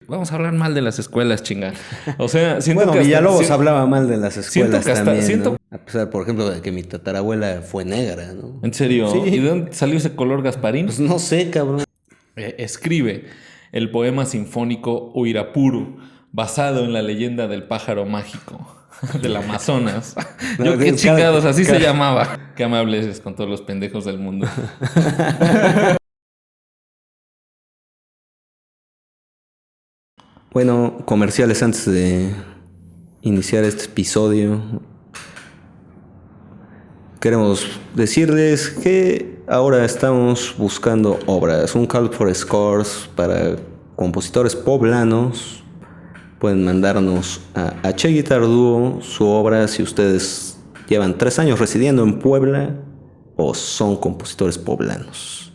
Vamos a hablar mal de las escuelas, chinga. O sea, siento Bueno, que hasta, Villalobos hablaba mal de las escuelas que hasta, también, ¿no? A pesar, por ejemplo, de que mi tatarabuela fue negra, ¿no? ¿En serio? ¿Y de Sí, dónde salió ese color Gasparín? pues no sé, cabrón. Escribe el poema sinfónico Uirapuru, basado en la leyenda del pájaro mágico del Amazonas. No, Yo qué cada- chingados, así se cada- llamaba. Qué amables es con todos los pendejos del mundo. Bueno, comerciales antes de iniciar este episodio. Queremos decirles que ahora estamos buscando obras, un call for scores para compositores poblanos. Pueden mandarnos a H Guitar Duo su obra si ustedes llevan 3 años residiendo en Puebla o son compositores poblanos.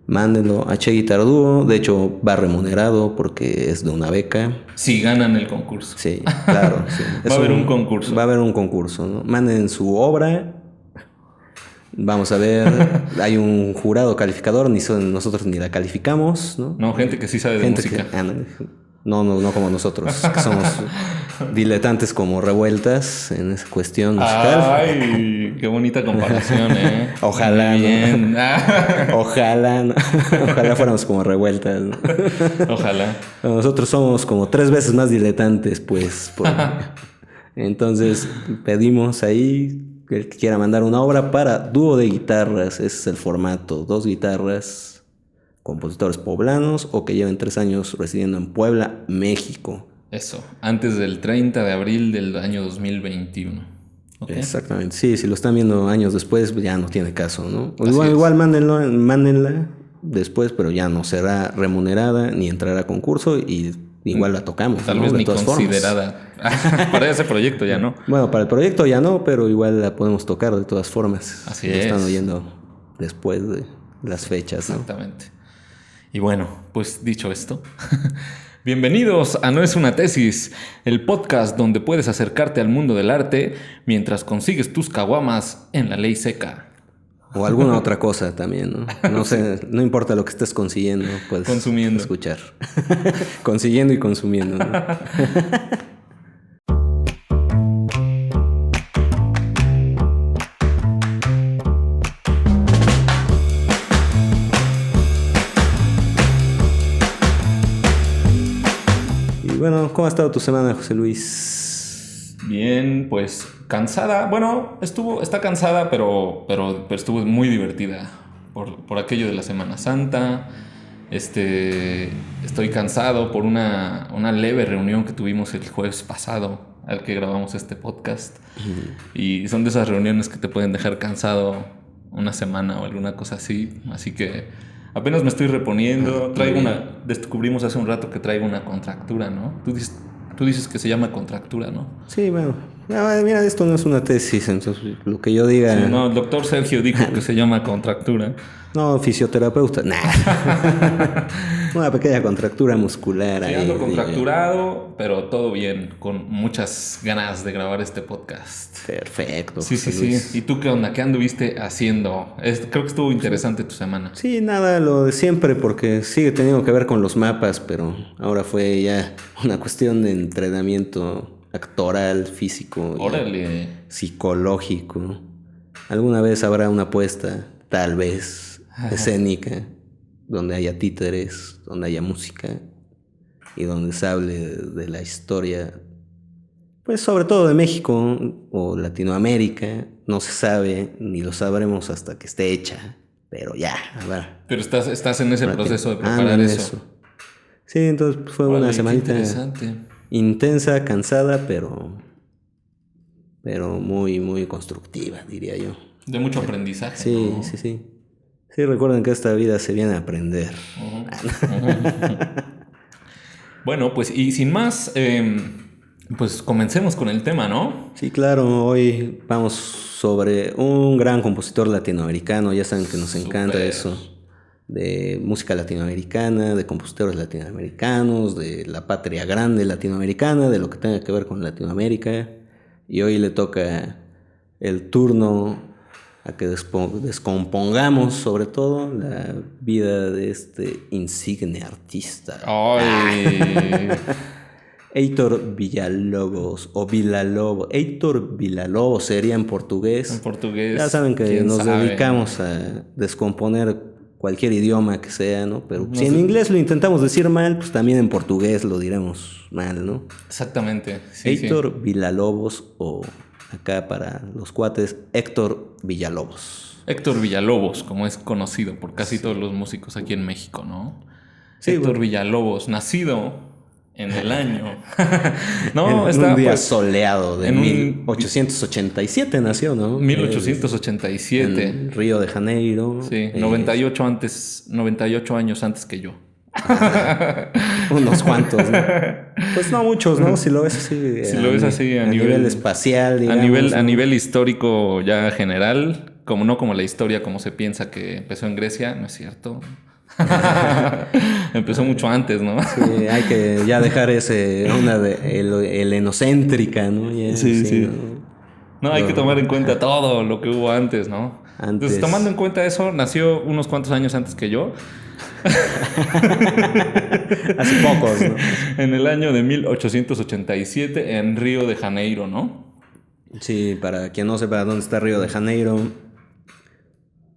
Mándenlo a H Guitar Duo, de hecho va remunerado porque es de una beca. Si ganan el concurso. Sí, claro. Sí. Va a haber un concurso. Va a haber un concurso, ¿no? Manden su obra. Vamos a ver, hay un jurado calificador, nosotros ni la calificamos, ¿no? No, gente que sí sabe de música. No como nosotros, que somos diletantes como revueltas en esa cuestión musical. Ay, qué bonita comparación, ¿eh? Ojalá, Muy bien. ¿no? Ojalá fuéramos como revueltas, ¿no? Ojalá. Nosotros somos como 3 veces más diletantes, pues. Entonces pedimos ahí que el que quiera mandar una obra para dúo de guitarras. Ese es el formato, 2 guitarras, compositores poblanos o que lleven 3 años residiendo en Puebla, México. Eso, antes del 30 de abril del año 2021. ¿Okay? Exactamente, sí, si lo están viendo años después, pues ya no tiene caso, ¿no? Así Igual mándenla después, pero ya no será remunerada ni entrará a concurso y igual la tocamos. Tal ¿no? vez de ni todas considerada. Para ese proyecto ya no. Bueno, para el proyecto ya no, pero igual la podemos tocar de todas formas. Así lo es. están oyendo después de las fechas, ¿no? Exactamente. Y bueno, pues dicho esto, bienvenidos a No es una tesis, el podcast donde puedes acercarte al mundo del arte mientras consigues tus caguamas en la ley seca. O alguna otra cosa también, ¿no? No sé, no importa lo que estés consiguiendo, puedes Consumiendo. escuchar. Consiguiendo y consumiendo, ¿no? Y bueno, ¿cómo ha estado tu semana, José Luis? Bien, pues cansada. Bueno, está cansada, pero estuvo muy divertida por aquello de la Semana Santa. Estoy cansado por una leve reunión que tuvimos el jueves pasado, al que grabamos este podcast. Y son de esas reuniones que te pueden dejar cansado una semana o alguna cosa así. Así que apenas me estoy reponiendo. Descubrimos hace un rato que traigo una contractura, ¿no? Tú dices que se llama contractura, ¿no? Sí, bueno. Mira, esto no es una tesis, entonces lo que yo diga... Sí, no, el doctor Sergio dijo que se llama contractura. No, fisioterapeuta, nah. Una pequeña contractura muscular. Sí, ahí, ando contracturado, pero todo bien, con muchas ganas de grabar este podcast. Perfecto. Sí, José sí, Luis. sí. ¿Y tú qué onda? ¿Qué anduviste haciendo? Creo que estuvo interesante tu semana. Sí, nada, lo de siempre, porque sigue teniendo que ver con los mapas, pero ahora fue ya una cuestión de entrenamiento actoral, físico, Órale. psicológico. Alguna vez habrá una apuesta, tal vez, escénica, donde haya títeres, donde haya música y donde se hable de la historia, pues sobre todo de México o Latinoamérica. No se sabe ni lo sabremos hasta que esté hecha, pero ya, a ver. Pero estás en ese proceso de preparar en eso. Sí, entonces pues, fue Órale, una qué semanita interesante. intensa, cansada, pero muy, muy constructiva, diría yo. De mucho aprendizaje. Sí, ¿no? sí. Sí, recuerden que esta vida se viene a aprender. Bueno, pues y sin más, pues comencemos con el tema, ¿no? Sí, claro, hoy vamos sobre un gran compositor latinoamericano. Ya saben que nos encanta eso, de música latinoamericana, de compositores latinoamericanos, de la patria grande latinoamericana, de lo que tenga que ver con Latinoamérica. Y hoy le toca el turno a que descompongamos sobre todo la vida de este insigne artista. ¡Ay! Heitor Villalobos o Villalobos. Heitor Villalobos sería en portugués. En portugués. Ya saben que ¿quién nos sabe? dedicamos a descomponer cualquier idioma que sea, ¿no? Pero si en inglés lo intentamos decir mal, pues también en portugués lo diremos mal, ¿no? Exactamente. Sí, Heitor Villalobos o acá para los cuates, Héctor Villalobos. Héctor Villalobos, como es conocido por casi todos los músicos aquí en México, ¿no? Sí, Héctor bueno. Villalobos, nacido en el año. No, en está un día pues, soleado de en un- 1887 nació, ¿no? 1887. En Río de Janeiro. Sí, 98 años antes que yo. Unos cuantos, ¿no? Pues no muchos, ¿no? Si lo ves así. Si lo ves así a nivel espacial, a digamos. a ¿no? nivel histórico ya general, como no como la historia como se piensa que empezó en Grecia, no es cierto. Empezó mucho antes, ¿no? Sí, hay que ya dejar ese onda de helenocéntrica, ¿no? Ya, Sí. ¿no? No, hay que tomar en cuenta todo lo que hubo antes, ¿no? Antes. Entonces, tomando en cuenta eso, nació unos cuantos años antes que yo. Hace pocos, ¿no? En el año de 1887 en Río de Janeiro, ¿no? Sí, para quien no sepa dónde está Río de Janeiro,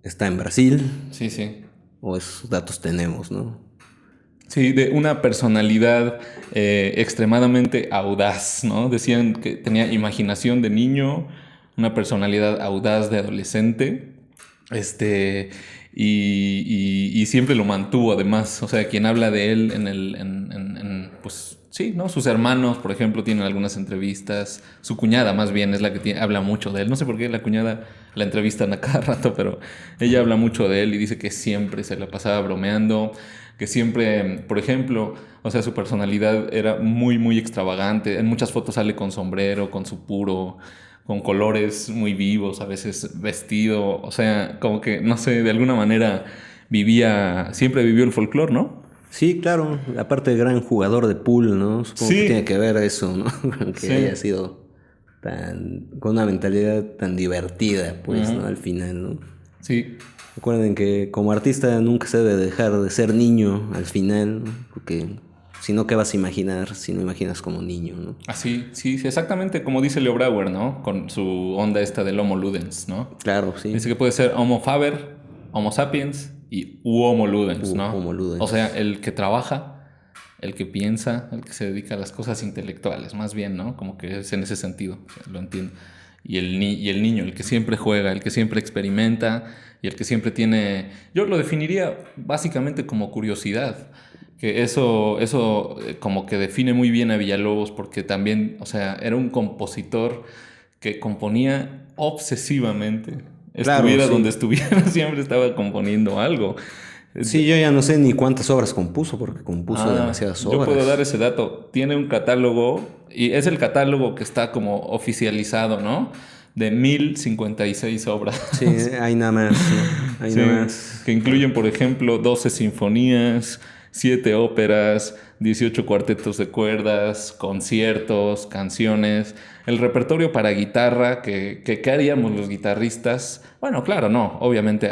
está en Brasil, Sí. o esos datos tenemos, ¿no? Sí, de una personalidad extremadamente audaz, ¿no? Decían que tenía imaginación de niño, una personalidad audaz de adolescente, y siempre lo mantuvo además. O sea, quien habla de él pues sí, ¿no? Sus hermanos, por ejemplo, tienen algunas entrevistas. Su cuñada, más bien, es la que habla mucho de él. No sé por qué la cuñada la entrevistan a cada rato, pero ella habla mucho de él y dice que siempre se la pasaba bromeando, que siempre, por ejemplo, o sea, su personalidad era muy, muy extravagante. En muchas fotos sale con sombrero, con su puro, con colores muy vivos, a veces vestido. O sea, como que, no sé, de alguna manera siempre vivió el folclore, ¿no? Sí, claro, aparte de gran jugador de pool, ¿no? Supongo Sí. que tiene que ver eso, ¿no? Que Sí. haya sido con una mentalidad tan divertida, pues, Ujú. ¿no? Al final, ¿no? Sí, Recuerden que como artista nunca se debe dejar de ser niño al final, ¿no? Porque si no, ¿qué vas a imaginar si no imaginas como niño, ¿no? así, sí, exactamente como dice Leo Brauer, ¿no? Con su onda esta del Homo Ludens, ¿no? Claro, sí. Dice que puede ser Homo Faber, Homo Sapiens y Homo Ludens, ¿no? Homo ludens. O sea, el que trabaja, el que piensa, el que se dedica a las cosas intelectuales, más bien, ¿no? Como que es en ese sentido, o sea, lo entiendo. Y el niño, el que siempre juega, el que siempre experimenta y el que siempre tiene... Yo lo definiría básicamente como curiosidad. Que eso como que define muy bien a Villalobos porque también, o sea, era un compositor que componía obsesivamente. Claro, Estuviera sí. donde estuviera, siempre estaba componiendo algo. Sí, yo ya no sé ni cuántas obras compuso, porque compuso demasiadas Yo obras. puedo dar ese dato. Tiene un catálogo y es el catálogo que está como oficializado, ¿no? De 1056 obras. Sí, hay nada más, ¿no? Hay Sí, nada más. que incluyen, por ejemplo, 12 sinfonías, 7 óperas, 18 cuartetos de cuerdas, conciertos, canciones, el repertorio para guitarra, ¿qué haríamos los guitarristas? Bueno, claro, no, obviamente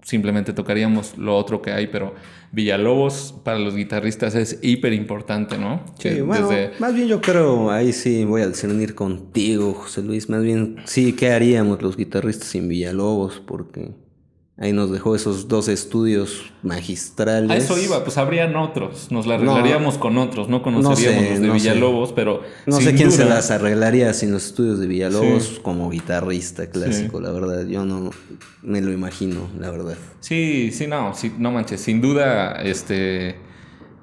simplemente tocaríamos lo otro que hay, pero Villalobos para los guitarristas es hiper importante, ¿no? Sí, Que bueno, más bien yo creo, ahí sí voy a discernir contigo, José Luis, más bien, sí, ¿qué haríamos los guitarristas sin Villalobos? Porque ahí nos dejó esos dos estudios magistrales. A eso iba, pues habrían otros, nos la arreglaríamos con otros, no conoceríamos los de no sé. Villalobos, pero No sin sé quién se duda- las arreglaría sin los estudios de Villalobos Sí. como guitarrista clásico, Sí. la verdad, yo no me lo imagino, la verdad. Sí, no manches, sin duda,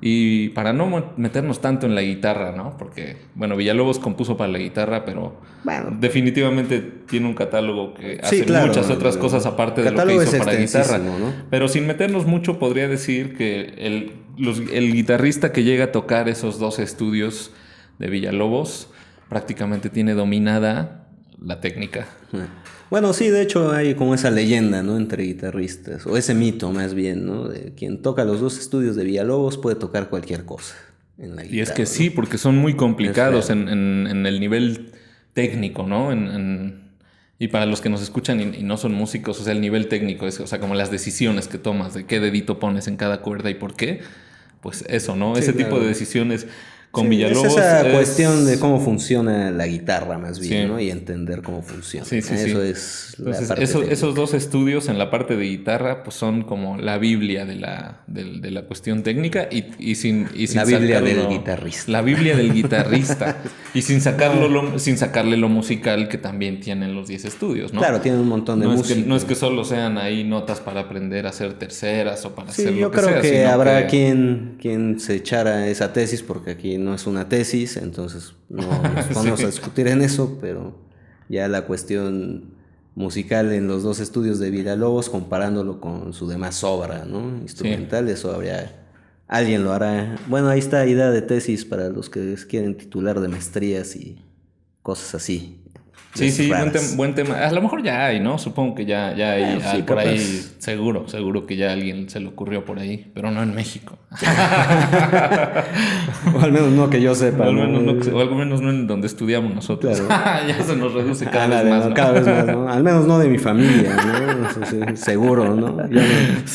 y para no meternos tanto en la guitarra, ¿no? Porque, bueno, Villalobos compuso para la guitarra, pero Bueno. definitivamente tiene un catálogo que hace claro, muchas otras el cosas aparte de lo que catálogo hizo es para guitarra. extensísimo, ¿no? Pero sin meternos mucho, podría decir que el guitarrista que llega a tocar esos dos estudios de Villalobos prácticamente tiene dominada la técnica. Bueno, sí, de hecho hay como esa leyenda, ¿no? Entre guitarristas, o ese mito más bien, ¿no? De quien toca los dos estudios de Villalobos puede tocar cualquier cosa en la guitarra. Y es que ¿no? sí, porque son muy complicados Es en el nivel técnico, ¿no? Y para los que nos escuchan y no son músicos, o sea, el nivel técnico es, o sea, como las decisiones que tomas, de qué dedito pones en cada cuerda y por qué, pues eso, ¿no? Sí, Ese claro. tipo de decisiones con Sí, Villalobos es esa cuestión de cómo funciona la guitarra más bien, Sí. ¿no? Y entender cómo funciona. Sí, sí, Eso sí. es la Entonces, parte técnica. esos dos estudios en la parte de guitarra, pues son como la Biblia de la cuestión técnica y sin La Biblia sacarlo, del guitarrista. La Biblia del guitarrista. Y sin sin sacarle lo musical que también tienen los 10 estudios, ¿no? Claro, tienen un montón de música. No es que solo sean ahí notas para aprender a hacer terceras o para Sí, hacer yo lo que creo sea, que sino habrá que... quien se echara esa tesis, porque aquí no es una tesis, entonces no nos ponemos Sí. a discutir en eso, pero ya la cuestión musical en los dos estudios de Villalobos, comparándolo con su demás obra, ¿no? Instrumental, eso habría... Alguien lo hará. Bueno, ahí está idea de tesis para los que quieren titular de maestrías y cosas así. Sí, sí, raras. buen tema. A lo mejor ya hay, ¿no? Supongo que ya hay Sí, por capaz. ahí, seguro que ya a alguien se le ocurrió por ahí, pero no en México. O al menos no que yo sepa, O al ¿no? menos no, o al menos no en donde estudiamos nosotros. Claro. Ya se nos reduce cada vez Ándale, más, ¿no? ¿no? Cada vez más, ¿no? Al menos no de mi familia, ¿no? Eso sí, seguro, ¿no?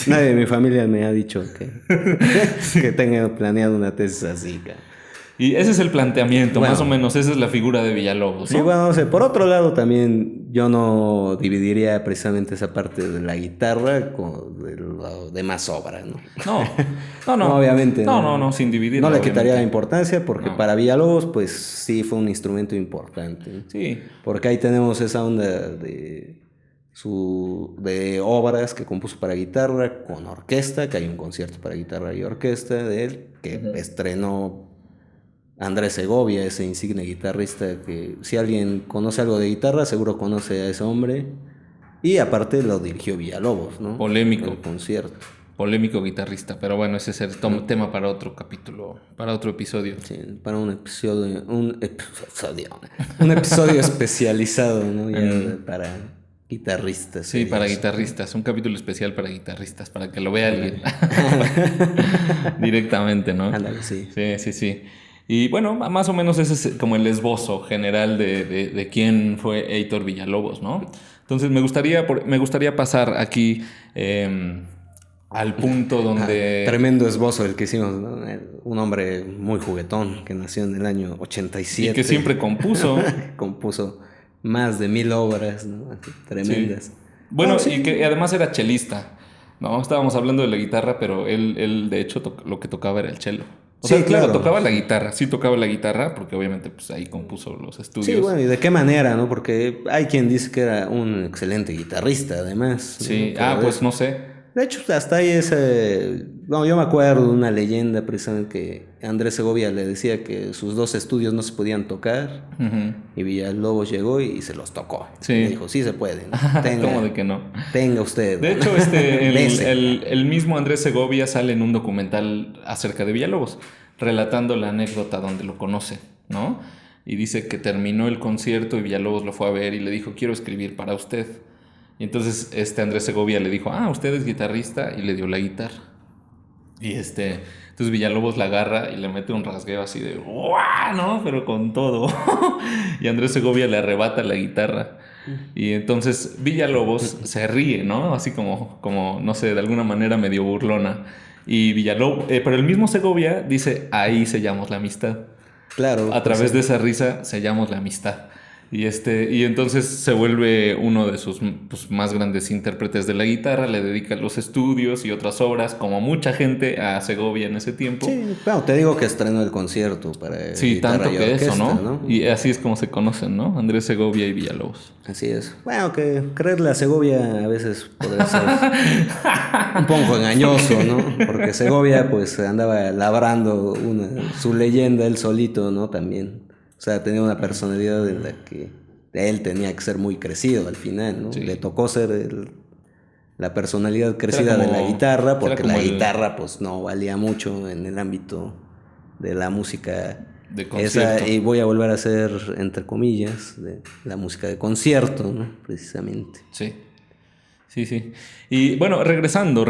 Nadie de mi familia me ha dicho que tenga planeado una tesis así, cara. Y ese es el planteamiento, Bueno. más o menos, esa es la figura de Villalobos, Sí, ¿no? bueno, no sé, por otro lado también yo no dividiría precisamente esa parte de la guitarra con de lo demás obra, ¿no? No, No, obviamente. No, sin dividir. No le quitaría la importancia porque No. para Villalobos, pues sí fue un instrumento importante. Sí, Porque ahí tenemos esa onda de obras que compuso para guitarra con orquesta, que hay un concierto para guitarra y orquesta de él, que estrenó Andrés Segovia, ese insigne guitarrista que si alguien conoce algo de guitarra, seguro conoce a ese hombre. Y aparte lo dirigió Villalobos, ¿no? Polémico. El concierto. polémico guitarrista, pero bueno, ese es el tema para otro capítulo, para otro episodio. Sí, para un episodio especializado, ¿no? Ya para guitarristas. Sí, sería para eso. guitarristas, un capítulo especial para guitarristas, para que lo vea alguien directamente, ¿no? Ándale, sí. Sí. Y bueno, más o menos ese es como el esbozo general de quién fue Heitor Villalobos, ¿no? Entonces me gustaría pasar aquí al punto donde... Tremendo esbozo el que hicimos, ¿no? Un hombre muy juguetón que nació en el año 87. Y que siempre compuso. Compuso más de 1000 obras, ¿no? Así, tremendas. Sí. Bueno, sí. y que además era chelista. No, estábamos hablando de la guitarra, pero él de hecho lo que tocaba era el cello. O Sí, sea, claro, claro. tocaba la guitarra, sí tocaba la guitarra, porque obviamente pues ahí compuso los estudios. Sí, bueno, y de qué manera, ¿no? Porque hay quien dice que era un excelente guitarrista, además. Sí, ¿no? pues no sé. De hecho, hasta ahí ese... Bueno, yo me acuerdo de una leyenda precisamente que Andrés Segovia le decía que sus dos estudios no se podían tocar. Ujú. Y Villalobos llegó y se los tocó. Sí. Y dijo, sí se puede. ¿no? ¿Cómo de que no? Tenga usted. De hecho, Dese. el mismo Andrés Segovia sale en un documental acerca de Villalobos, relatando la anécdota donde lo conoce, ¿no? Y dice que terminó el concierto y Villalobos lo fue a ver y le dijo, quiero escribir para usted. Y entonces Andrés Segovia le dijo, usted es guitarrista, y le dio la guitarra. Y entonces Villalobos la agarra y le mete un rasgueo así de ¡guau! ¿No? Pero con todo. Y Andrés Segovia le arrebata la guitarra. Y entonces Villalobos se ríe, ¿no? Así como, no sé, de alguna manera medio burlona. Y Villalobos, pero el mismo Segovia dice, ahí sellamos la amistad. Claro. A través de esa risa sellamos la amistad. Y entonces se vuelve uno de sus más grandes intérpretes de la guitarra, le dedica los estudios y otras obras, como mucha gente, a Segovia en ese tiempo. Sí, bueno, te digo que estrenó el concierto para Sí, guitarra tanto y que orquesta, eso, ¿no? Y así es como se conocen, ¿no? Andrés Segovia y Villalobos. Así es. Bueno, que creerle a Segovia a veces podría ser un poco engañoso, ¿no? Porque Segovia pues andaba labrando su leyenda él solito, ¿no? También. O sea, tenía una personalidad en la que él tenía que ser muy crecido al final, ¿no? Sí. Le tocó ser la personalidad crecida de la guitarra, porque la guitarra pues no valía mucho en el ámbito de la música de concierto. y voy a volver a hacer, entre comillas, de la música de concierto, ¿no? Precisamente. Sí. Y bueno, regresando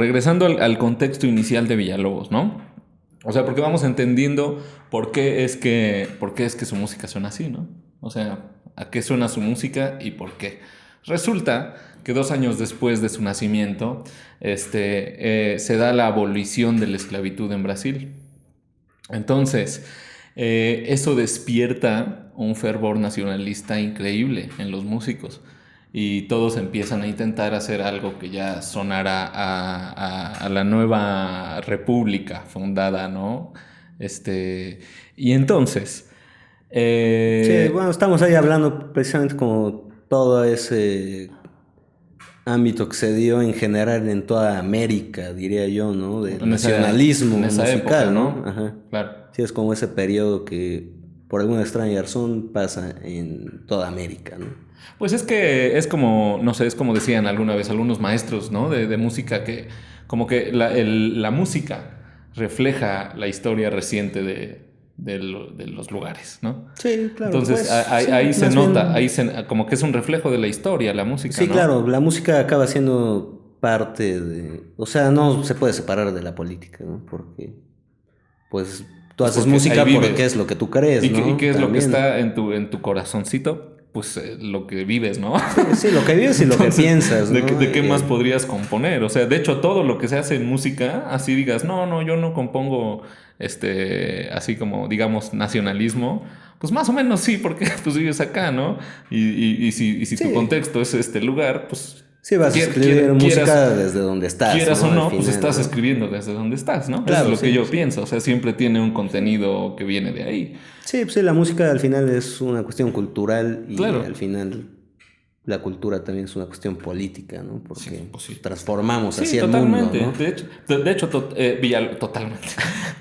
al contexto inicial de Villalobos, ¿no? O sea, porque vamos entendiendo por qué es que su música suena así, ¿no? O sea, a qué suena su música y por qué. Resulta que 2 años después de su nacimiento, se da la abolición de la esclavitud en Brasil. Entonces, eso despierta un fervor nacionalista increíble en los músicos y todos empiezan a intentar hacer algo que ya sonara a la nueva república fundada, ¿no? Y entonces... Sí, bueno, estamos ahí hablando precisamente como todo ese ámbito que se dio en general en toda América, diría yo, ¿no? Del nacionalismo en esa musical, época, ¿no? Ajá. Claro. Sí, es como ese periodo que por alguna extraña razón pasa en toda América, ¿no? Pues es que es como, no sé, es como decían alguna vez algunos maestros, ¿no? De música que como que la música refleja la historia reciente de los lugares, ¿no? Sí, claro. Entonces Pues, sí, ahí se más nota, bien, como que es un reflejo de la historia, la música, sí, ¿no? claro, la música acaba siendo parte de... O sea, no se puede separar de la política, ¿no? Porque, pues, tú Pues haces porque música ahí vives. porque es lo que tú crees, ¿no? ¿Y qué es lo que También. está en tu corazoncito? Pues lo que vives, ¿no? Sí, lo que vives y lo que Entonces, piensas, ¿no? ¿de qué más podrías componer? O sea, de hecho, todo lo que se hace en música, así digas, no, yo no compongo, así como, digamos, nacionalismo, pues más o menos sí, porque pues vives acá, ¿no? Y si tu Sí, contexto es este lugar, pues sí vas a escribir quieras, música desde donde estás, quieras ¿no? o Al no, pues final, estás ¿no? escribiendo desde donde estás, ¿no? Eso es Claro, lo que sí, yo sí. pienso, o sea, siempre tiene un contenido que viene de ahí. Sí, pues sí, la música al final es una cuestión cultural y Claro. al final la cultura también es una cuestión política, ¿no? Sí, Porque pues sí. transformamos Sí, así el mundo, totalmente. ¿no? De hecho, totalmente.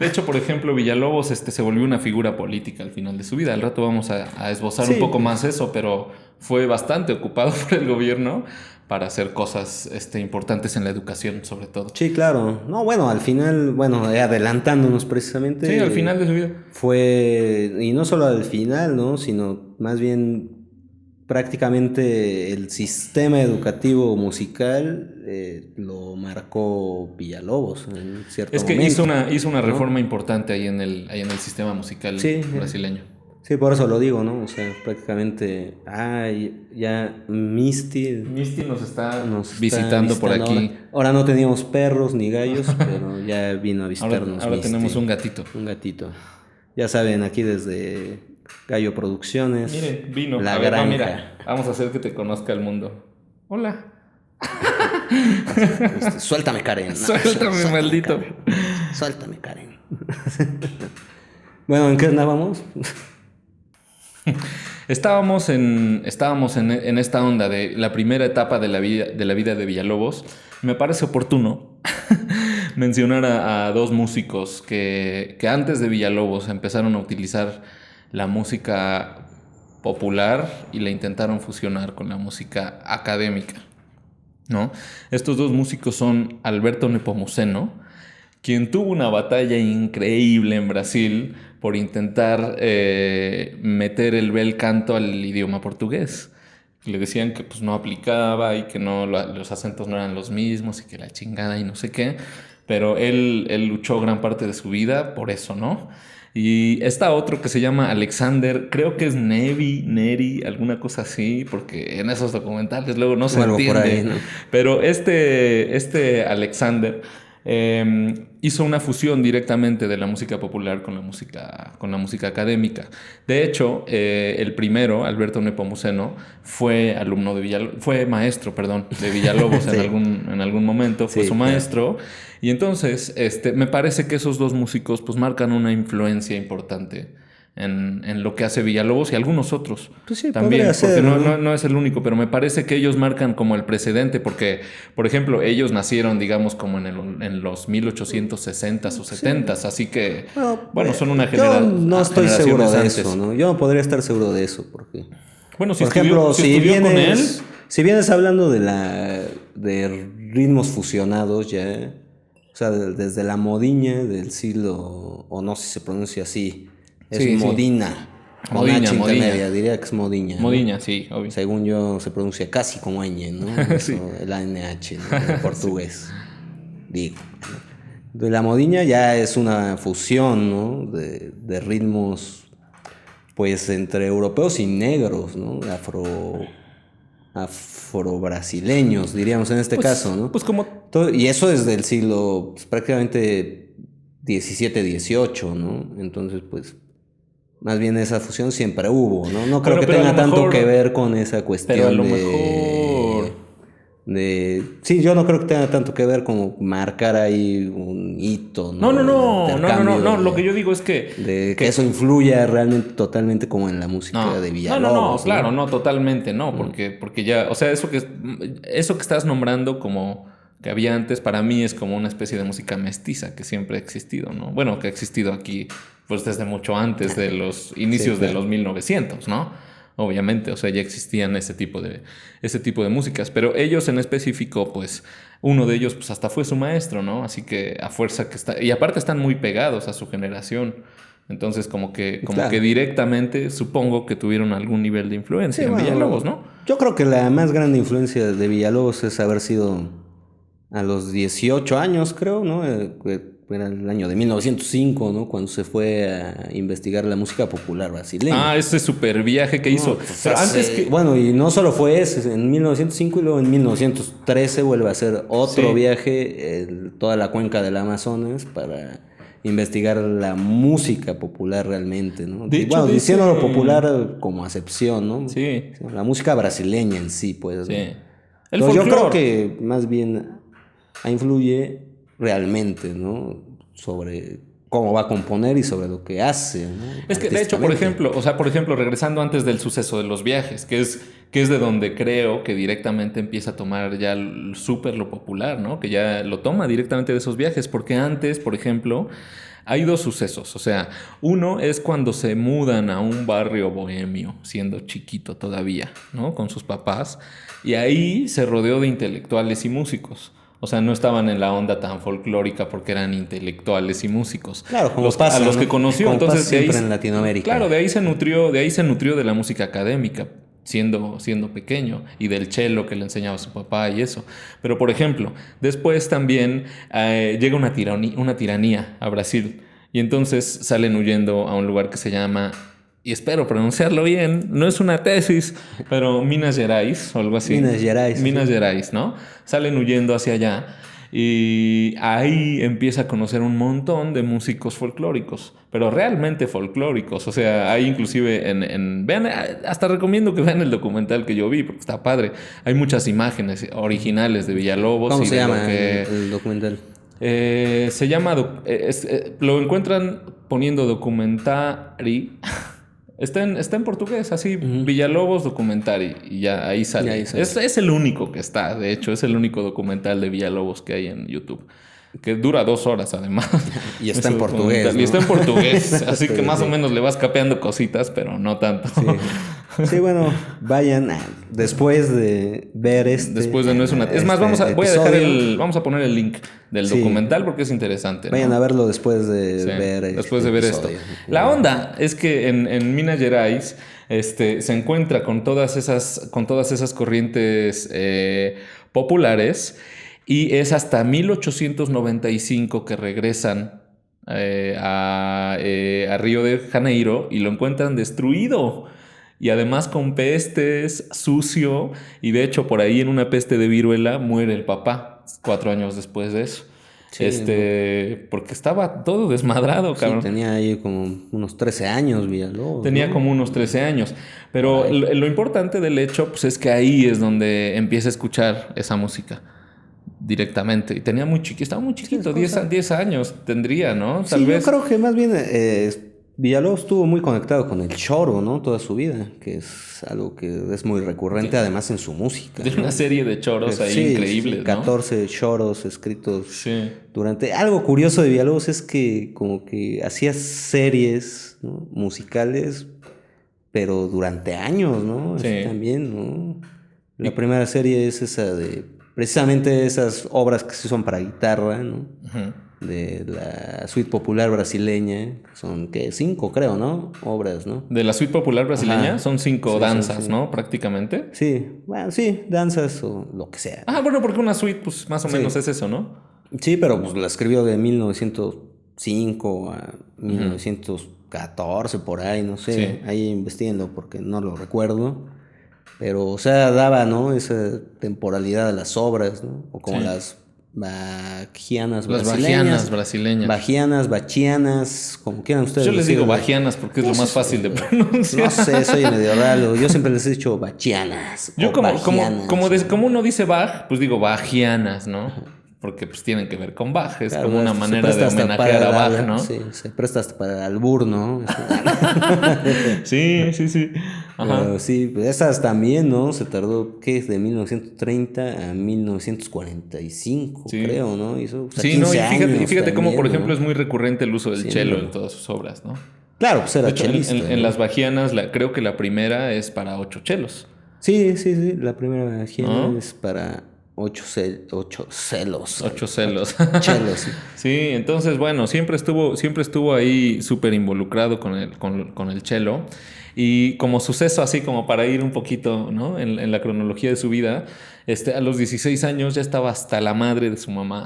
De hecho, por ejemplo, Villalobos se volvió una figura política al final de su vida. Al rato vamos a esbozar un Sí, poco más pues, eso, pero fue bastante ocupado por el gobierno para hacer cosas importantes en la educación, sobre todo. sí, claro. No, bueno, al final, bueno, adelantándonos Sí, al precisamente, final de su vida. fue, y no solo al final, ¿no? Sino más bien prácticamente el sistema educativo musical lo marcó Villalobos en cierto Es que hizo momento, una ¿no? reforma importante ahí en el sistema musical Sí, brasileño. sí, por eso lo digo, ¿no? O sea, prácticamente, ya Misty Misty nos está nos está visitando por visitando ahora. aquí. Ahora no teníamos perros ni gallos, pero ya vino a Ahora, visitarnos ahora tenemos Misty, un gatito. un gatito. Ya saben, aquí desde Gallo Producciones, Miren, vino. La A ver, Granja. mira. Vamos a hacer que te conozca el mundo. Hola. Suéltame, Karen. Suéltame, maldito. Karen. Suéltame, Karen. Bueno, ¿en qué andábamos? Estábamos en esta onda de la primera etapa de la vida de Villalobos. Me parece oportuno mencionar a dos músicos que antes de Villalobos empezaron a utilizar la música popular y la intentaron fusionar con la música académica, ¿no? Estos dos músicos son Alberto Nepomuceno, quien tuvo una batalla increíble en Brasil por intentar meter el bel canto al idioma portugués. Le decían que pues no aplicaba y que no, los acentos no eran los mismos y que la chingada y no sé qué, pero él luchó gran parte de su vida por eso, ¿no? Y está otro que se llama Alexander, creo que es Neri, alguna cosa así, porque en esos documentales luego no se O algo por entiende. ahí, ¿no? Pero este Alexander hizo una fusión directamente de la música popular con la música académica. De hecho, el primero, Alberto Nepomuceno, fue maestro, perdón, de Villalobos Sí, en algún momento, fue sí, su claro. maestro. Y entonces, me parece que esos dos músicos pues marcan una influencia importante en lo que hace Villalobos y algunos otros Pues sí, podría también, porque ser, ¿no? no es el único, pero me parece que ellos marcan como el precedente, porque, por ejemplo, ellos nacieron, digamos, como en los 1860s o 70s, así que, bueno, son una Yo no estoy seguro de generaciones eso, antes. ¿no? Yo no podría estar seguro de eso, porque, Bueno, por ejemplo, si estudió con él, si vienes hablando de ritmos fusionados ya, o sea, desde la modiña del siglo, o no sé si se pronuncia así, es sí, sí. Modina, con Modiña, H Modiña. intermedia, diría que es Modiña, ¿no? Modiña, sí, obvio. Según yo se pronuncia casi como ñ, ¿no? Sí. Eso, el ANH, ¿no? En portugués, digo. De la Modiña ya es una fusión, ¿no? De ritmos, pues, entre europeos y negros, ¿no? afro-brasileños, diríamos en este Pues, caso, ¿no? pues como... Y eso desde el siglo pues, prácticamente 17, 18, ¿no? Entonces, pues, más bien esa fusión siempre hubo, ¿no? No creo Bueno, que pero a tenga lo tanto mejor... que ver con esa Pero a cuestión lo mejor... Sí, yo no creo que tenga tanto que ver como marcar ahí un hito, No, ¿no? no, El no, no, no, no, intercambio no. Lo que yo digo es de que eso influya realmente totalmente como en la música de No, Villalobos, claro, ¿no? no, totalmente, no, porque ya, o sea, eso que estás nombrando como que había antes, para mí es como una especie de música mestiza que siempre ha existido, ¿no? Bueno, que ha existido aquí, pues desde mucho antes de los inicios de claro. los 1900, ¿no? Obviamente, o sea, ya existían ese tipo de músicas, pero ellos en específico, pues, uno de ellos, pues, hasta fue su maestro, ¿no? Así que a fuerza que está, y aparte están muy pegados a su generación. Entonces, como que Claro. directamente supongo que tuvieron algún nivel de Sí, influencia en Villalobos, bueno, ¿no? yo creo que la más grande influencia de Villalobos es haber sido a los 18 años, creo, ¿no? Que era el año de 1905, ¿no? Cuando se fue a investigar la música popular brasileña. Ah, ese super viaje que No, hizo. pues Pero antes bueno, y no solo fue ese, en 1905 y luego en 1913 vuelve a hacer otro Sí. viaje, toda la cuenca del Amazonas para investigar la música popular realmente, ¿no? De Y hecho, bueno, de diciéndolo ese... popular como acepción, ¿no? Sí, La música brasileña en sí, pues, ¿no? sí. El Entonces yo creo folclore. que más bien influye realmente, ¿no? Sobre cómo va a componer y sobre lo que hace, ¿no? Es que, de hecho, por Artísticamente. ejemplo, o sea, por ejemplo, regresando antes del suceso de los viajes, que es de donde creo que directamente empieza a tomar ya súper lo popular, ¿no? Que ya lo toma directamente de esos viajes, porque antes, por ejemplo, hay dos sucesos, o sea, uno es cuando se mudan a un barrio bohemio, siendo chiquito todavía, ¿no? Con sus papás, y ahí se rodeó de intelectuales y músicos. O sea, no estaban en la onda tan folclórica porque eran intelectuales y músicos. Claro, como A pasa, los que ¿no? conoció, Como pasa entonces de ahí, siempre en Latinoamérica. claro, de ahí se nutrió de la música académica, siendo pequeño, y del cello que le enseñaba a su papá y eso. Pero, por ejemplo, después también llega una tiranía a Brasil, y entonces salen huyendo a un lugar que se llama, y espero pronunciarlo bien, no es una tesis, pero Minas Gerais o algo así. Minas Gerais, Minas sí. Gerais, ¿no? Salen huyendo hacia allá. Y ahí empieza a conocer un montón de músicos folclóricos, pero realmente folclóricos. O sea, hay inclusive vean, hasta recomiendo que vean el documental que yo vi, porque está padre. Hay muchas imágenes originales de Villalobos ¿Cómo y se de lo llama que... el documental? Se llama... lo encuentran poniendo documentary. Está en portugués, así, Ujú. Villalobos Documentary, y ya ahí Y sale. ahí sale. Es el único que está, de hecho, es el único documental de Villalobos que hay en YouTube. Que dura 2 horas además. Y está Ese en portugués, documental. Y ¿no? está en portugués, así que Pero más o sí. menos le vas capeando cositas, pero no tanto. Sí. Sí, bueno, vayan después de ver Después de no es una... Es más, este voy a dejar episodio. vamos a poner el link del Sí, documental porque es interesante, vayan a ¿no? verlo después de Sí, ver después este de ver esto. episodio. La onda es que en Minas Gerais se encuentra con todas esas corrientes populares, y es hasta 1895 que regresan a Río de Janeiro y lo encuentran destruido. Y además con pestes, sucio, y de hecho por ahí en una peste de viruela muere el papá 4 años después de eso. Sí, ¿no? Porque estaba todo desmadrado, Sí, cabrón. tenía ahí como unos 13 años Villalobos, Tenía ¿no? como unos 13 años. Por Pero ahí. lo importante del hecho, pues es que ahí es donde empieza a escuchar esa música directamente. Y tenía estaba muy Sí, es chiquito, cosa. 10 años tendría, ¿no? Tal Sí, yo vez. creo que más bien Villalobos estuvo muy conectado con el choro, ¿no? Toda su vida, que es algo que es muy recurrente además en su música, Tiene ¿no? una serie de choros ahí Sí, increíbles, sí, ¿no? 14 choros escritos Sí. durante... Algo curioso de Villalobos es que como que hacía series, ¿no? Musicales, pero durante años, ¿no? Así Sí. también, ¿no? La Y- primera serie es esa de... Precisamente esas obras que se son para guitarra, ¿no? Ujú. De la suite popular brasileña, que son, ¿qué? 5, creo, ¿no? Obras, ¿no? De la suite popular brasileña Ajá. son 5 Sí, danzas, sí. ¿no? Prácticamente. Sí, bueno, sí, danzas o lo que sea. Ah, bueno, porque una suite, pues más o menos Sí, es eso, ¿no? sí, pero pues la escribió de 1905 a Ujú. 1914, por ahí, no sé. Sí. Ahí investiguenlo porque no lo recuerdo. Pero, o sea, daba, ¿no? Esa temporalidad a las obras, ¿no? O como Sí. las bajianas Las brasileñas. bajianas brasileñas. Bajianas, bachianas, como quieran ustedes Yo les digo decirlo. bajianas porque es lo No más sé, fácil de pronunciar. No sé, soy medio raro. Yo siempre les he dicho bachianas Yo o como, bajianas. como uno dice Bach, pues digo bajianas, ¿no? Porque pues tienen que ver con Bach. Es Claro, como una se manera de presta hasta para homenajear a Bach, ¿no? sí, se presta hasta para el albur, ¿no? Sí, sí, sí. Pero Ajá. sí, pues esas también, ¿no? Se tardó, ¿qué? De 1930 a 1945, Sí. creo, ¿no? Hizo, o sea, Sí, no, 15 y años fíjate cómo, por también, ejemplo, ¿no? es muy recurrente el uso del cello en Haciéndolo. todas sus obras, ¿no? Claro, pues De era hecho, chelista, en ¿no? las bajianas, creo que la primera es para 8 chelos, Sí, sí, sí. La primera hiena ¿no? es para ocho celos. 8 celos. Chelos, sí. Sí, entonces, bueno, siempre estuvo ahí súper involucrado con el cello. Y como suceso, así como para ir un poquito, ¿no? En la cronología de su vida, a los 16 años ya estaba hasta la madre de su mamá,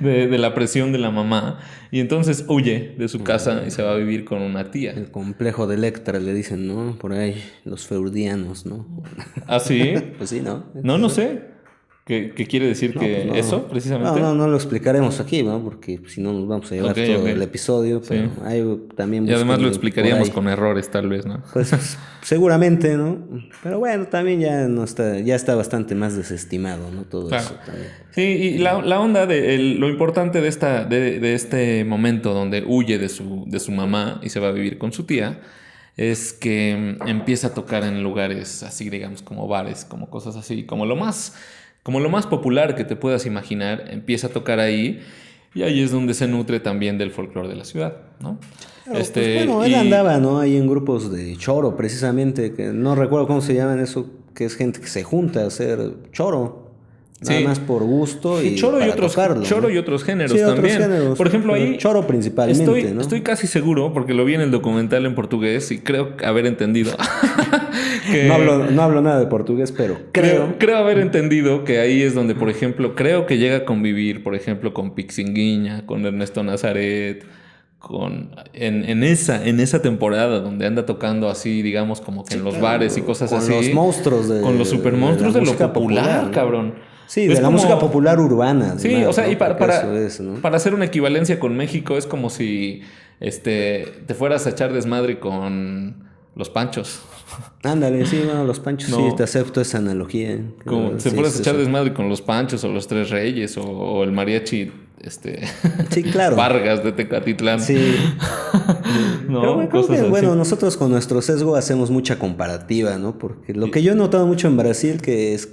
de la presión de la mamá. Y entonces huye de su casa y se va a vivir con una tía. El complejo de Electra le dicen, ¿no? Por ahí, los freudianos, ¿no? ¿Ah, sí? Pues sí, ¿no? No, Es no eso. sé. ¿Qué quiere decir No, pues que no. eso, precisamente? No lo explicaremos aquí, ¿no? Porque si no nos vamos a llevar Ok, todo el ok. episodio, Sí. pero ahí también Y además lo búsquenle por explicaríamos ahí. con errores, tal vez, ¿no? Pues seguramente, ¿no? Pero bueno, también ya no está, ya está bastante más desestimado, ¿no? Todo Claro. eso también. Sí, y la onda lo importante de este momento donde huye de su mamá y se va a vivir con su tía, es que empieza a tocar en lugares así, digamos, como bares, como cosas así, como lo más popular que te puedas imaginar, empieza a tocar ahí, y ahí es donde se nutre también del folclore de la ciudad, ¿no? Claro, pues bueno, él andaba, ¿no? Ahí en grupos de choro, precisamente, que no recuerdo cómo se llaman eso, que es gente que se junta a hacer choro, nada más Sí, por gusto y y para tocarlo, choro ¿no? y otros Sí, géneros otros también. géneros, Por ejemplo, pero ahí choro principalmente, ¿no? estoy casi seguro, porque lo vi en el documental en portugués y creo haber entendido que No hablo nada de portugués, pero creo. creo haber entendido que ahí es donde, por ejemplo, creo que llega a convivir, por ejemplo, con Pixinguinha, con Ernesto Nazaret, en esa temporada donde anda tocando así, digamos, como que Sí, en los bares y claro, cosas con los así, monstruos con los de la supermonstruos de lo música popular, popular, ¿no? cabrón. Sí, Es de la música como, popular urbana, sí, o además, sea, y ¿no? Porque eso es, ¿no? para hacer una equivalencia con México, es como si te fueras a echar desmadre con los Panchos, Ándale, sí, bueno, los Panchos sí, te ¿no? acepto esa analogía. Como te Sí, fueras es a echar eso. desmadre con los Panchos o los Tres Reyes o el mariachi, Sí, claro. Vargas de Tecatitlán, Sí. Pero ¿no? bueno, creo Cosas que, así. bueno, nosotros con nuestro sesgo hacemos mucha comparativa, ¿no? Porque lo que yo he notado mucho en Brasil que es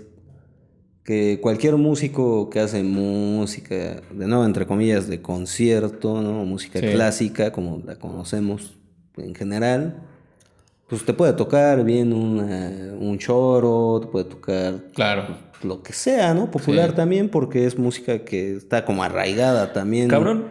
que cualquier músico que hace música, de nuevo, entre comillas, de concierto, ¿no? Música Sí, clásica, como la conocemos en general, pues te puede tocar bien un choro, te puede tocar claro, pues, lo que sea, ¿no? Popular sí. también, porque es música que está como arraigada también Cabrón,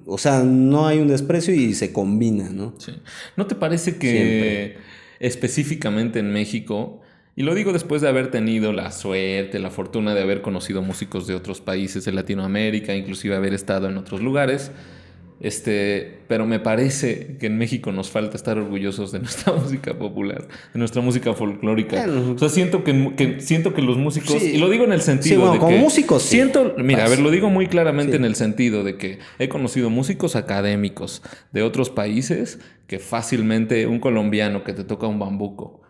o sea, no hay un desprecio y se combina, ¿no? sí. ¿No te parece Siempre. que específicamente en México, y lo digo después de haber tenido la suerte, la fortuna de haber conocido músicos de otros países de Latinoamérica, inclusive haber estado en otros lugares, pero me parece que en México nos falta estar orgullosos de nuestra música popular, de nuestra música folclórica. O Bueno, sea, siento que los músicos, y lo sí, digo en el sí, sentido bueno, de como que músicos sí. mira, a ver, Pasa. lo digo muy claramente en Sí. el sentido de que he conocido músicos académicos de otros países que fácilmente un colombiano que te toca un bambuco,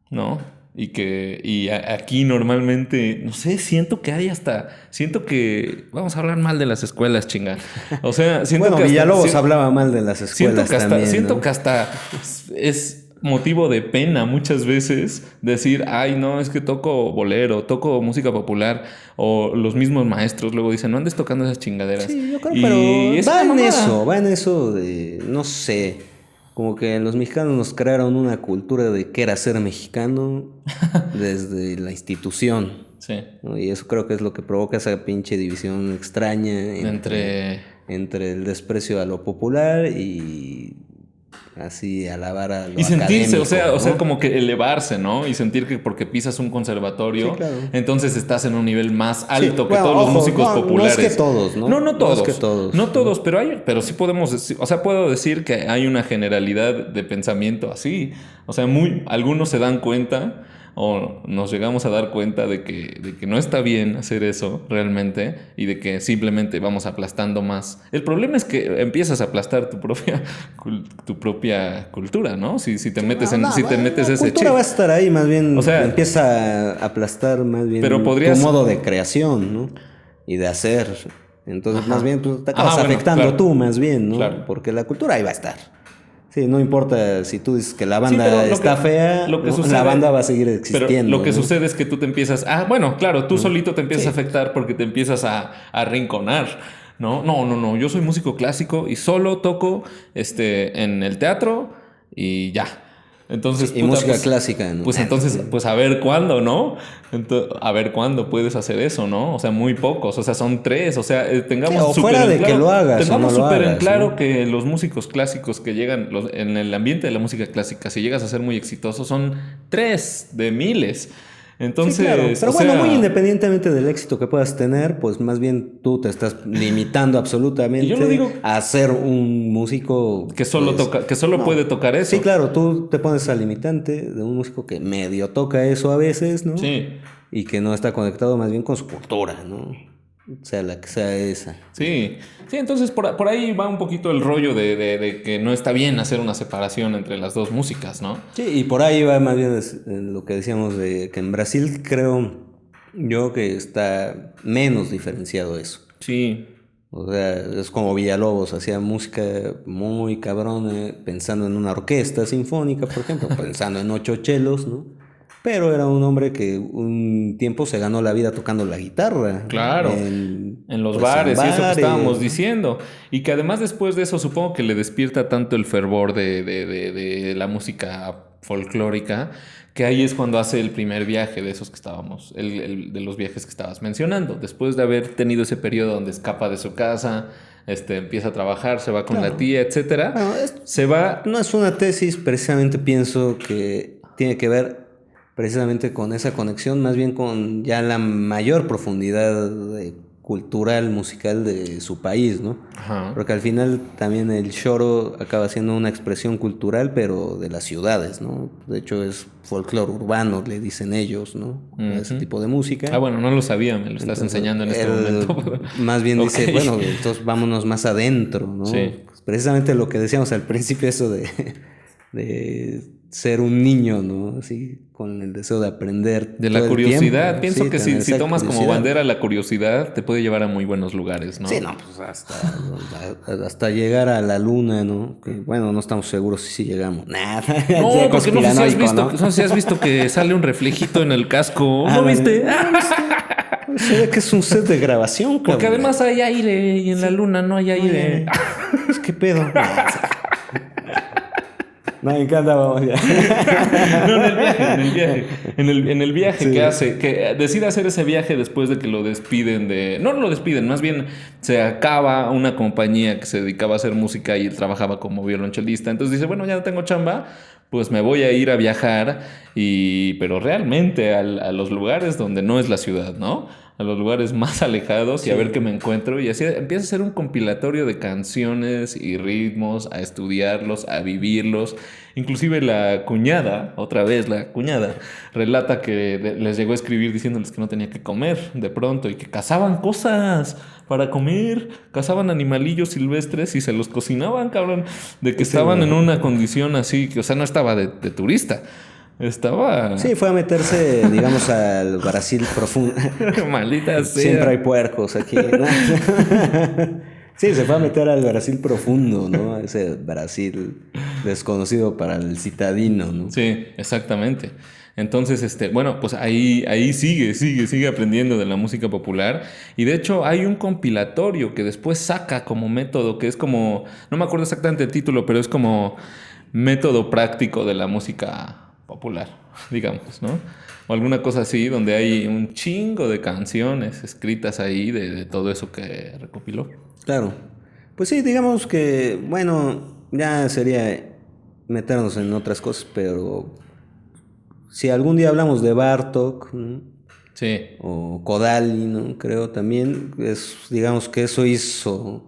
¿no? Aquí normalmente, no sé, siento que, vamos a hablar mal de las escuelas, chinga. O sea, Bueno, Villalobos hablaba mal de las siento escuelas también, siento ¿no? que hasta es motivo de pena muchas veces decir, ay, no, es que toco bolero, toco música popular, o los mismos maestros luego dicen, no andes tocando esas chingaderas. Sí, yo creo, Y pero es una mamada. va en eso de, no sé, como que los mexicanos nos crearon una cultura de qué era ser mexicano desde la institución, Sí, ¿no? Y eso creo que es lo que provoca esa pinche división extraña entre... entre el desprecio a lo popular así alabar a lo y sentirse, académico, o sea, ¿no? como que elevarse, ¿no? Y sentir que porque pisas un conservatorio, Sí, claro. entonces estás en un nivel más alto Sí, que bueno, todos los ojo, músicos no es que populares. todos, ¿no? No, no No es todos. que todos. No todos, pero sí podemos decir, o sea, puedo decir que hay una generalidad de pensamiento así. O sea, algunos se dan cuenta o nos llegamos a dar cuenta de que no está bien hacer eso realmente y de que simplemente vamos aplastando más. El problema es que empiezas a aplastar tu propia cultura, ¿no? Si te metes No, si te metes la ese cultura chip. va a estar ahí, más bien O sea, empieza a aplastar más pero bien tu podrías... modo de creación, ¿no? Y de hacer. Entonces, más Ajá. bien, pues, te Ajá, acabas bueno, afectando claro. tú, más bien, ¿no? Claro. Porque la cultura ahí va a estar. Sí, no importa si tú dices que la Sí, pero banda está fea, lo que ¿no? sucede, La banda va a seguir pero existiendo, lo que ¿no? sucede es que tú te empiezas, bueno, claro, tú solito te empiezas a Sí. afectar porque te empiezas a arrinconar, ¿no? No, yo soy músico clásico y solo toco en el teatro y ya. Entonces, Sí, y puta, música clásica, ¿no? pues entonces, pues a ver cuándo, ¿no? A ver cuándo puedes hacer eso, ¿no? O sea, muy pocos, o sea, son tres, o sea, Sí, tengamos o súper fuera en de que claro, lo hagas o tengamos no lo súper en hagas, claro ¿no? que los músicos clásicos que llegan en el ambiente de la música clásica, si llegas a ser muy exitoso, son tres de miles. Sí, claro. Entonces, Pero o bueno, muy sea, independientemente del éxito que puedas tener, pues más bien tú te estás limitando y yo lo absolutamente digo a ser un músico, que solo pues, toca, que solo puede no. tocar Sí, eso. claro, tú te pones al limitante de un músico que medio toca eso a veces, ¿no? Sí. Y que no está conectado más bien con su cultura, ¿no? O sea, la que sea esa. Sí, sí, entonces por ahí va un poquito el rollo de que no está bien hacer una separación entre las dos músicas, ¿no? Sí, y por ahí va más bien lo que decíamos de que en Brasil creo yo que está menos diferenciado eso. Sí, O sea, es como Villalobos, hacía música muy cabrona, pensando en una orquesta sinfónica, por ejemplo, pensando en ocho chelos, ¿no? Pero era un hombre que un tiempo se ganó la vida tocando la guitarra, ¿no? claro, en los Pues en bares y eso que estábamos bares, ¿no? diciendo. Y que además después de eso supongo que le despierta tanto el fervor de la música folclórica, que ahí es cuando hace el primer viaje de esos que estábamos, de los viajes que estabas mencionando. Después de haber tenido ese periodo donde escapa de su casa, empieza a trabajar, se va con la Claro. tía, etcétera, Bueno, se va... no es una tesis, precisamente pienso que tiene que ver precisamente con esa conexión, más bien con ya la mayor profundidad cultural, musical de su país, ¿no? Ajá. Porque al final también el choro acaba siendo una expresión cultural, pero de las ciudades, ¿no? De hecho es folclore urbano, le dicen ellos, ¿no? A ese Ujú. tipo de música. Ah, bueno, no lo sabía, me lo estás Entonces, enseñando en este él momento. más bien Ok. dice, bueno, entonces vámonos más adentro, ¿no? Sí. Pues precisamente lo que decíamos al principio, eso de ser un niño, ¿no? Así, con el deseo de aprender De todo la el curiosidad. tiempo. Pienso Sí, que tener si esa tomas como curiosidad. bandera la curiosidad, te puede llevar a muy buenos lugares, ¿no? Sí, no, pues hasta llegar a la luna, ¿no? Que, bueno, no estamos seguros si sí llegamos. Nada, No, ya porque no sé si has conspiranoico, visto, ¿no? no sé si has visto que sale un reflejito en el casco. ¿No Ándale. viste? Se ve que es un set de grabación, Porque cabrón. además hay aire y en la luna no hay aire. Pues, ¿qué pedo? No, me encanta, vamos ya. No, en el viaje Sí. que hace, que decide hacer ese viaje después de que lo despiden no lo despiden, más bien se acaba una compañía que se dedicaba a hacer música y él trabajaba como violonchelista. Entonces dice, bueno, ya no tengo chamba, pues me voy a ir a viajar, pero realmente a los lugares donde no es la ciudad, ¿no? A los lugares más alejados y a Sí. ver qué me encuentro. Y así empieza a ser un compilatorio de canciones y ritmos, a estudiarlos, a vivirlos. Inclusive la cuñada, otra vez la cuñada, relata que les llegó a escribir diciéndoles que no tenía que comer de pronto y que cazaban cosas para comer, cazaban animalillos silvestres y se los cocinaban, cabrón, de que Sí, estaban en bueno. una condición así, que o sea, no estaba de turista, estaba... Sí, fue a meterse, digamos, al Brasil profundo. Maldita sea. Siempre hay puercos aquí, ¿no? Sí, se fue a meter al Brasil profundo, ¿no? Ese Brasil desconocido para el citadino, ¿no? Sí, exactamente. Entonces, bueno, pues ahí sigue aprendiendo de la música popular. Y de hecho hay un compilatorio que después saca como método, que es como, no me acuerdo exactamente el título, pero es como método práctico de la música popular, digamos, ¿no? O alguna cosa así, donde hay un chingo de canciones escritas ahí de todo eso que recopiló. Claro. Pues sí, digamos que, bueno, ya sería meternos en otras cosas, pero si algún día hablamos de Bartók, ¿no? Sí. O Kodály, ¿no? Creo también, digamos que eso hizo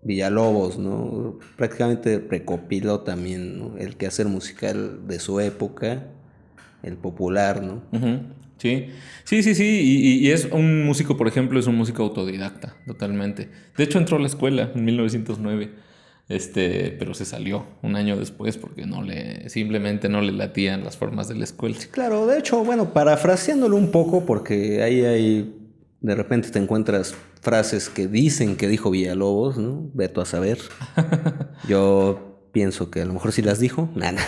Villalobos, ¿no? Prácticamente recopiló también, ¿no? El quehacer musical de su época, el popular, ¿no? Ujú. Sí, sí, sí, sí. Y es un músico, por ejemplo, es un músico autodidacta, totalmente. De hecho, entró a la escuela en 1909, pero se salió un año después porque simplemente no le latían las formas de la escuela. Sí, claro, de hecho, bueno, parafraseándolo un poco, porque de repente te encuentras frases que dicen que dijo Villalobos, ¿no? Veto a saber. Yo pienso que a lo mejor sí las dijo. Nada.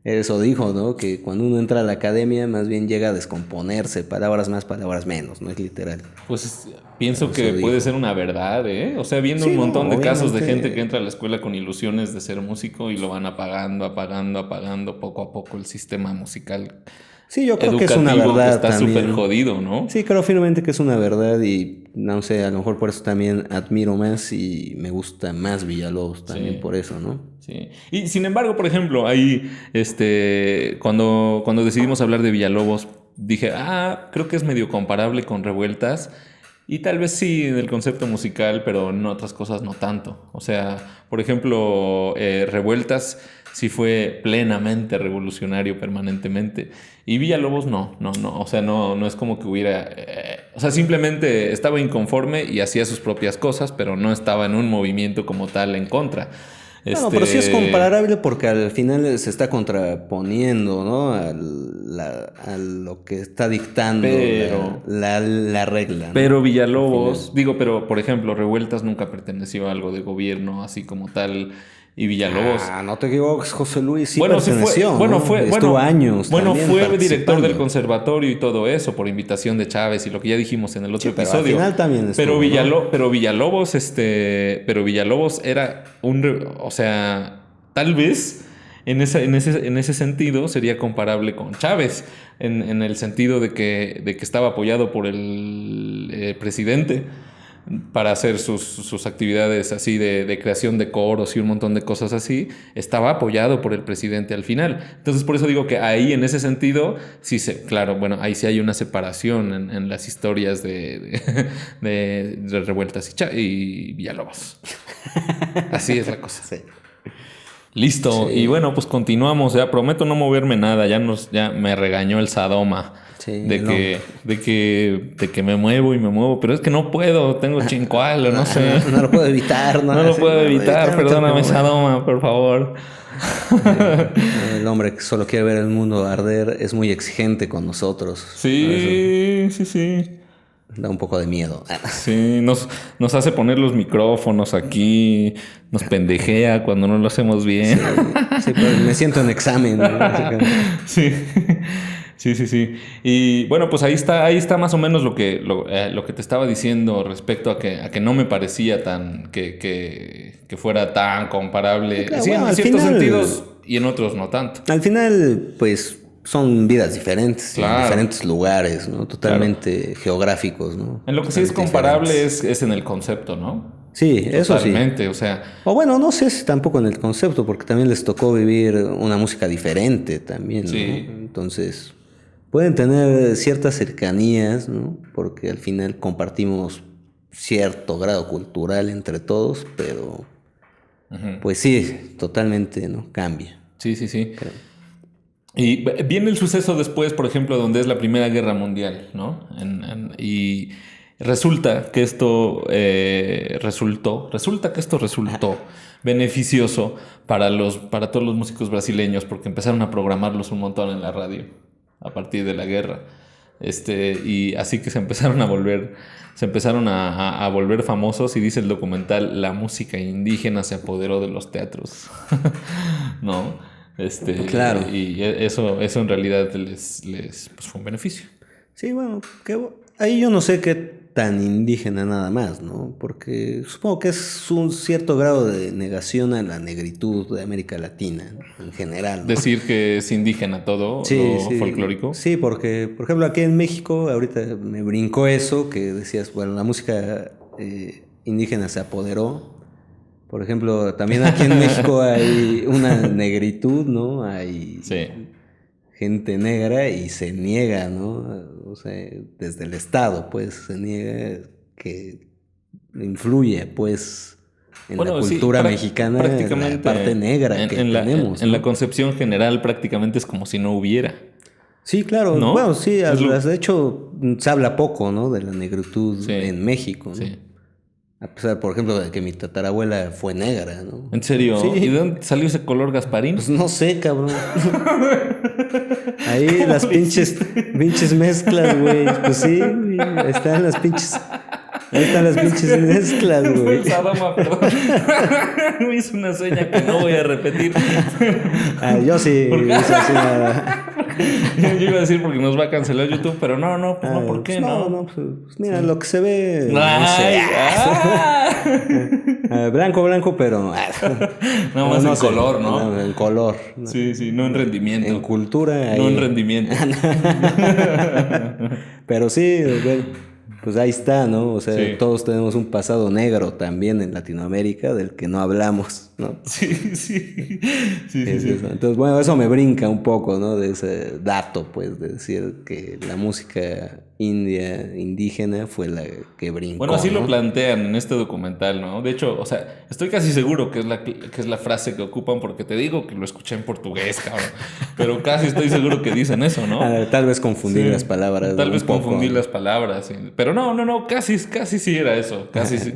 Eso dijo, ¿no? Que cuando uno entra a la academia, más bien llega a descomponerse, palabras más, palabras menos, no es literal. Pues pienso Eso que puede dijo. ser una verdad, ¿eh? O sea, viendo Sí, un no, montón de casos de gente que obviamente. entra a la escuela con ilusiones de ser músico y lo van apagando, apagando, apagando poco a poco el sistema musical Sí, yo creo que es una educativo que verdad está súper también. jodido, ¿no? Sí, creo firmemente que es una verdad y no sé, a lo mejor por eso también admiro más y me gusta más Villalobos también Sí. por eso, ¿no? Sí. Y sin embargo, por ejemplo, ahí, cuando decidimos hablar de Villalobos, dije, creo que es medio comparable con Revueltas. Y tal vez sí en el concepto musical, pero en otras cosas no tanto. O sea, por ejemplo, Revueltas sí fue plenamente revolucionario permanentemente. Y Villalobos no. O sea, no es como que hubiera... o sea, simplemente estaba inconforme y hacía sus propias cosas, pero no estaba en un movimiento como tal en contra. Bueno, pero sí es Este, comparable porque al final se está contraponiendo, ¿no? A lo que está dictando pero, la regla, pero ¿no? Al final. Villalobos, digo, pero por ejemplo, Revueltas nunca perteneció a algo de gobierno así como tal. Y Villalobos, No te equivoques, José Luis, sí perteneció, ¿no? Estuvo años bueno, también fue director del participando. conservatorio y todo eso por invitación de Chávez y lo que ya dijimos en el otro Sí, pero al episodio. final también estuvo, ¿no? Pero Villalobos era o sea, tal vez en ese sentido sería comparable con Chávez, en el sentido de que estaba apoyado por el presidente para hacer sus actividades así de creación de coros y un montón de cosas así, estaba apoyado por el presidente al final. Entonces, por eso digo que ahí, en ese sentido, claro, bueno, ahí sí hay una separación en las historias de Revueltas y Villalobos. Así es la cosa. Sí. Listo, y Sí, bueno, pues continuamos, ya prometo no moverme nada, ya me regañó el Sadoma sí, el hombre. de que me muevo y me muevo, pero es que no puedo, tengo chincualo, no sé. No lo puedo evitar, ¿no? No lo Así, puedo no lo puedo evitar, evitar, me tengo que perdóname, mover. Sadoma, por favor. El hombre que solo quiere ver el mundo arder es muy exigente con nosotros. A veces Sí, sí, sí. da un poco de miedo. Sí, nos hace poner los micrófonos aquí, nos pendejea cuando no lo hacemos bien. Sí, pero me siento en examen, ¿no? Básicamente. Sí, sí, sí, sí. Y bueno, pues ahí está más o menos lo que te estaba diciendo respecto a que no me parecía que fuera tan Sí, comparable. claro, Sí, bueno, en ciertos sentidos y en otros no tanto. al final, pues son vidas diferentes y en Claro, diferentes lugares, ¿no? claro. Totalmente geográficos, ¿no? En lo que sí es Totalmente comparable diferentes. es en el concepto, ¿no? Sí, eso sí. Totalmente, o sea, O bueno, no sé si tampoco en el concepto, porque también les tocó vivir una música diferente también, ¿no? sí. Entonces, pueden tener ciertas cercanías, ¿no? Porque al final compartimos cierto grado cultural entre todos, pero Ujú. pues sí, totalmente, ¿no? Cambia, Sí, sí, sí. creo. Y viene el suceso después, por ejemplo, donde es la Primera Guerra Mundial, ¿no? Y resulta que esto resultó beneficioso para todos los músicos brasileños porque empezaron a programarlos un montón en la radio a partir de la guerra. Y así que se empezaron a volver famosos y dice el documental, la música indígena se apoderó de los teatros, ¿no? Claro. Eso en realidad pues fue un beneficio. Sí, bueno, ahí yo no sé qué tan indígena nada más, ¿no? Porque supongo que es un cierto grado de negación a la negritud de América Latina, ¿no? En general, ¿no? Decir que es indígena todo Sí, lo sí, folclórico. sí, porque, por ejemplo, aquí en México, ahorita me brincó eso, que decías, bueno, la música indígena se apoderó. Por ejemplo, también aquí en México hay una negritud, ¿no? Hay gente negra y se niega, ¿no? O sea, desde el Estado, pues, se niega que influye, pues, en la cultura mexicana, la parte negra que tenemos. En la concepción general prácticamente es como si no hubiera. Sí, claro. ¿No? Bueno, sí, de hecho, se habla poco, ¿no? De la negritud en México, ¿no? Sí. A pesar, por ejemplo, de que mi tatarabuela fue negra, ¿no? ¿En serio? Sí. ¿Y de dónde salió ese color Gasparín? Pues no sé, cabrón. Ahí las pinches mezclas, güey. Pues sí, güey. Ahí están las pinches mezclas, güey. Dama, perdón. Me hizo una seña que no voy a repetir. Yo sí. Hice así nada. Yo iba a decir porque nos va a cancelar YouTube, pero no, pues no, ¿por qué no? No, pues mira, lo que se ve. No sé. Blanco, pero. Nada más en color, ¿no? No, en color. No. Sí, no en rendimiento. En cultura. No en rendimiento. Pero sí, pues ahí está, ¿no? O sea, todos tenemos un pasado negro también en Latinoamérica del que no hablamos, ¿no? Sí. Entonces, bueno, eso me brinca un poco, ¿no? De ese dato, pues, de decir que la música indígena fue la que brincó. Bueno, así, ¿no? Lo plantean en este documental, ¿no? De hecho, o sea, estoy casi seguro que es la frase que ocupan porque te digo que lo escuché en portugués, cabrón. Pero casi estoy seguro que dicen eso, ¿no? Tal vez confundir las palabras. Tal vez confundir las palabras, sí. Pero no, casi sí era eso. Casi sí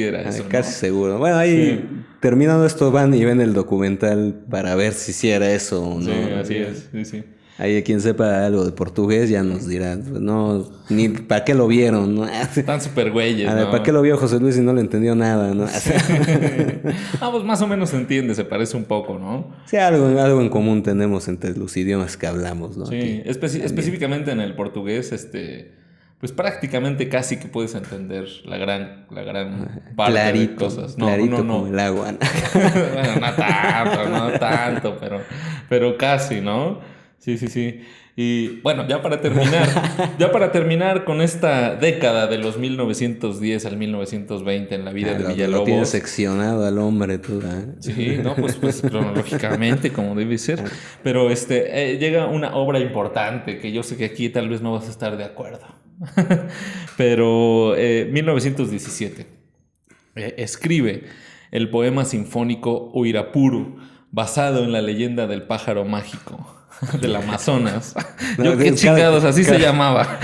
era eso. Casi seguro. Bueno, ahí terminando esto van y ven el documental para ver si sí era eso o no. Sí, así es, sí. Ahí quien sepa algo de portugués ya nos dirá, no, ni para qué lo vieron, ¿no? Están súper güeyes, ¿no? ¿Para qué lo vio José Luis y no le entendió nada, no? Sí. Pues más o menos se entiende, se parece un poco, ¿no? Sí, algo en común tenemos entre los idiomas que hablamos, ¿no? Sí, específicamente en el portugués, pues prácticamente casi que puedes entender la gran parte de cosas. Clarito como el agua. Bueno, no tanto, pero casi, ¿no? Sí. Y bueno, ya para terminar con esta década de los 1910 al 2020 en la vida de Villalobos. Lo tienes seccionado al hombre tú, ¿eh? Sí, no, pues cronológicamente como debe ser. Pero llega una obra importante que yo sé que aquí tal vez no vas a estar de acuerdo. Pero 1917 escribe el poema sinfónico Uirapuru, basado en la leyenda del pájaro mágico del Amazonas. ¿Qué chingados? Así se llamaba.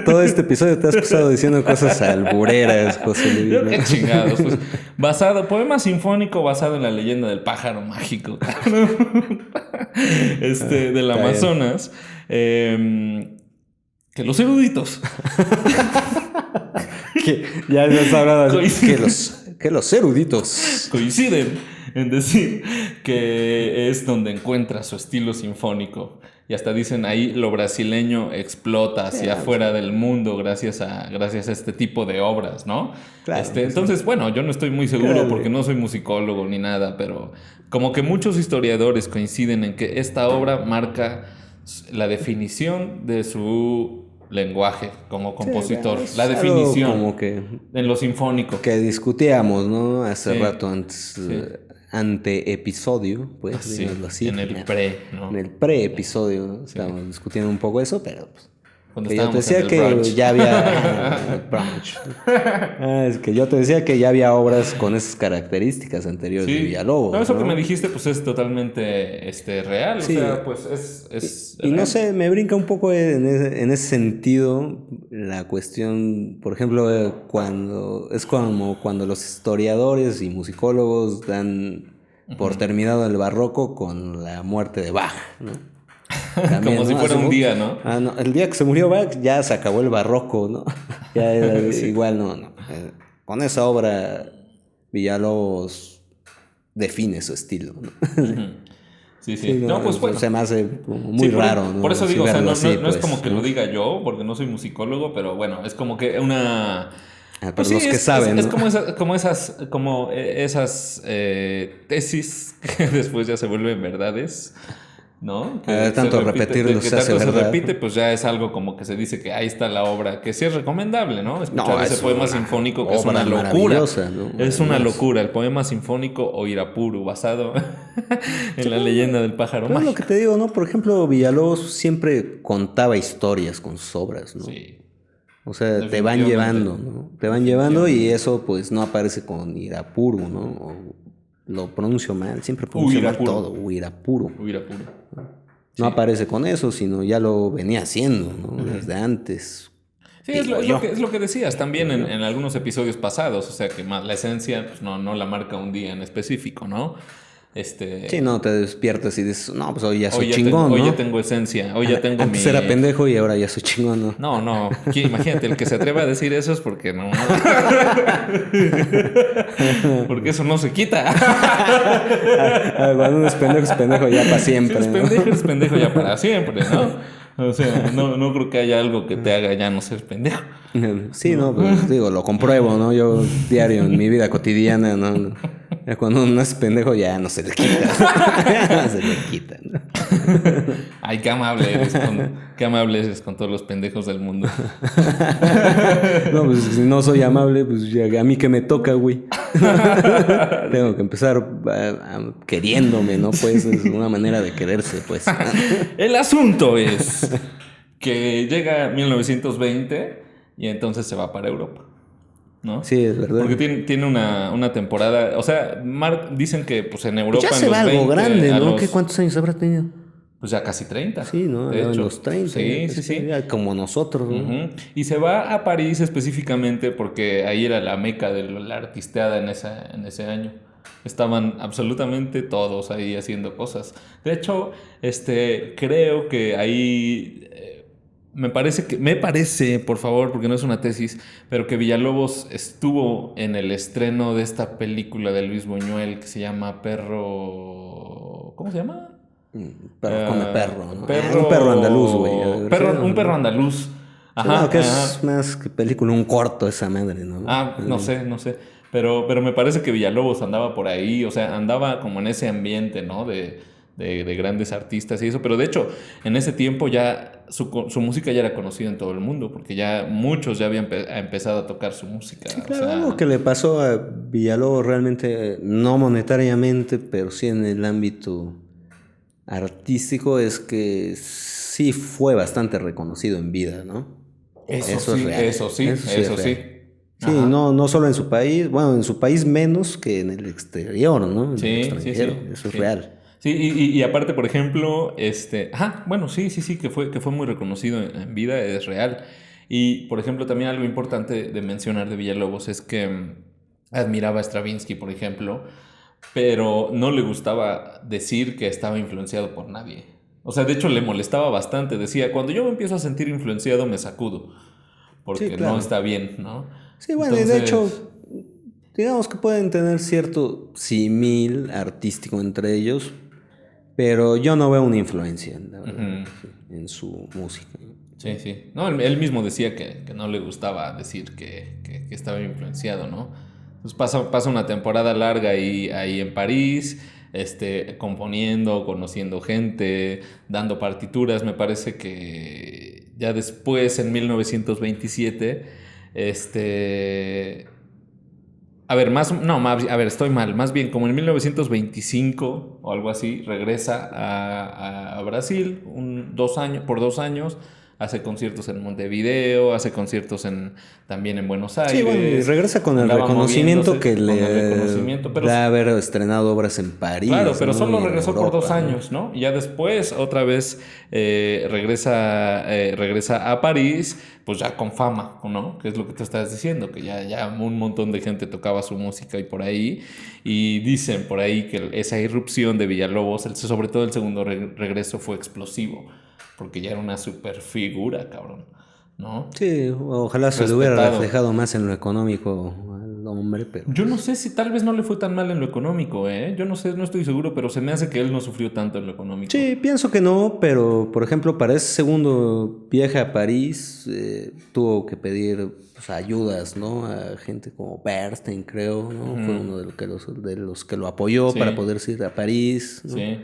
Todo este episodio te has pasado diciendo cosas albureras, José Luis. ¿Qué chingados? Pues, poema sinfónico basado en la leyenda del pájaro mágico del Amazonas. Que los eruditos que ya nos hablado que los eruditos coinciden en decir que es donde encuentra su estilo sinfónico. Y hasta dicen ahí lo brasileño explota hacia afuera del mundo gracias a este tipo de obras, ¿no? Claro, entonces, bueno, yo no estoy muy seguro porque no soy musicólogo ni nada, pero como que muchos historiadores coinciden en que esta obra marca la definición de su lenguaje como compositor. La definición como que en lo sinfónico. Que discutíamos, ¿no? Hace rato antes... ante episodio, pues, digámoslo así. En el ¿no? En el pre-episodio, ¿no? Estábamos discutiendo un poco eso, pero pues, que yo te decía que ya había es que yo te decía que ya había obras con esas características anteriores de Villalobos. No, eso que me dijiste, pues es totalmente real. Sí. O sea, pues es y no sé, me brinca un poco en ese sentido la cuestión, por ejemplo, cuando los historiadores y musicólogos dan por terminado el barroco con la muerte de Bach, ¿no? También, como si fuera un día, ¿no? No, el día que se murió Bach ya se acabó el barroco, ¿no? Ya era igual, no. Con esa obra Villalobos define su estilo, ¿no? Sí. No, pues bueno. Se me hace muy raro, ¿no? Por eso digo, o sea, no es como que lo diga yo, porque no soy musicólogo, pero bueno, es como que una... Para los que saben, es ¿no? como esas tesis que después ya se vuelven verdades. ¿no? Tanto repetirlo se hace verdad. Se repite, pues ya es algo como que se dice que ahí está la obra, que sí es recomendable, ¿no? Escuchar ese poema sinfónico que es una locura. ¿No? Es una locura, el poema sinfónico o Irapuru, basado en la leyenda del pájaro mágico. Es lo que te digo, ¿no? Por ejemplo, Villalobos siempre contaba historias con sus obras, ¿no? Sí. O sea, te van llevando, ¿no? Te van llevando y eso pues no aparece con Irapuru, ¿no? O lo pronuncio mal, siempre pronuncio mal todo, Uirapuru. No aparece con eso, sino ya lo venía haciendo, ¿no? Desde antes. Sí, es lo que decías también en algunos episodios pasados, o sea que la esencia pues, no la marca un día en específico, ¿no? Sí, no, te despiertas y dices, no, pues hoy ya soy chingón, ¿no? Hoy ya tengo esencia, hoy ya tengo antes era pendejo y ahora ya soy chingón, ¿no? No, imagínate, el que se atreva a decir eso es porque no... porque eso no se quita. Cuando uno es pendejo ya para siempre. Si es pendejo ya para siempre, ¿no? O sea, no creo que haya algo que te haga ya no ser pendejo. Sí, no, pues digo, lo compruebo, ¿no? Yo diario en mi vida cotidiana, ¿no? Ya cuando uno es pendejo ya no se le quita. No se le quita, ¿no? Ay, qué amable eres con todos los pendejos del mundo. No, pues si no soy amable, pues ya, a mí que me toca, güey. Tengo que empezar queriéndome, ¿no? Pues es una manera de quererse, pues. El asunto es que llega 1920 y entonces se va para Europa, ¿no? Sí, es verdad. Porque tiene una temporada... O sea, dicen que pues en Europa... Pues ya se va algo grande, ¿no? ¿Cuántos años habrá tenido? Pues ya casi 30. Sí, ¿no? De hecho. En los 30. Sí. Como nosotros, ¿no? Y se va a París específicamente porque ahí era la meca de la artisteada en ese año. Estaban absolutamente todos ahí haciendo cosas. De hecho, creo que ahí... Me parece, por favor, porque no es una tesis, pero que Villalobos estuvo en el estreno de esta película de Luis Buñuel que se llama Perro... ¿Cómo se llama? Perro come perro, ¿no? Un perro andaluz, güey. Un perro andaluz. Ajá. No, que es más que película, un corto esa madre, ¿no? No sé. Pero me parece que Villalobos andaba por ahí, o sea, andaba como en ese ambiente, ¿no? De grandes artistas y eso. Pero de hecho, en ese tiempo ya su música ya era conocida en todo el mundo, porque ya muchos ya habían empezado a tocar su música. Sí, claro, algo que le pasó a Villalobos realmente, no monetariamente, pero sí en el ámbito artístico, es que sí fue bastante reconocido en vida, ¿no? Eso sí, real. Eso sí. Sí, no solo en su país, bueno, en su país menos que en el exterior, ¿no? En el extranjero, eso es real. Sí, y aparte, por ejemplo, que fue muy reconocido en vida, es real. Y, por ejemplo, también algo importante de mencionar de Villalobos es que admiraba a Stravinsky, por ejemplo, pero no le gustaba decir que estaba influenciado por nadie. O sea, de hecho, le molestaba bastante. Decía, cuando yo me empiezo a sentir influenciado, me sacudo, porque no está bien, ¿no? Sí, bueno, y de hecho, digamos que pueden tener cierto símil artístico entre ellos, pero yo no veo una influencia, la verdad, en su música. Sí. No, él mismo decía que no le gustaba decir que estaba influenciado, ¿no? Entonces pasa una temporada larga ahí en París, componiendo, conociendo gente, dando partituras. Me parece que ya después, en 1927, estoy mal. Más bien, como en 1925 o algo así, regresa a Brasil por 2 años. Hace conciertos en Montevideo, hace conciertos también en Buenos Aires. Sí, bueno, y regresa con el reconocimiento que le da haber estrenado obras en París. Claro, pero solo regresó por 2 años, ¿no? Y ya después, otra vez, regresa a París, pues ya con fama, ¿no? Que es lo que tú estás diciendo, que ya un montón de gente tocaba su música y por ahí. Y dicen por ahí que esa irrupción de Villalobos, sobre todo el segundo regreso, fue explosivo. Porque ya era una super figura, cabrón, ¿no? Sí, ojalá se le hubiera reflejado más en lo económico al hombre, pero... Yo no sé si tal vez no le fue tan mal en lo económico, ¿eh? Yo no sé, no estoy seguro, pero se me hace que él no sufrió tanto en lo económico. Sí, pienso que no, pero, por ejemplo, para ese segundo viaje a París, tuvo que pedir ayudas, ¿no? A gente como Bernstein, creo, ¿no? Fue uno de los que lo apoyó para poder ir a París, ¿no? Sí.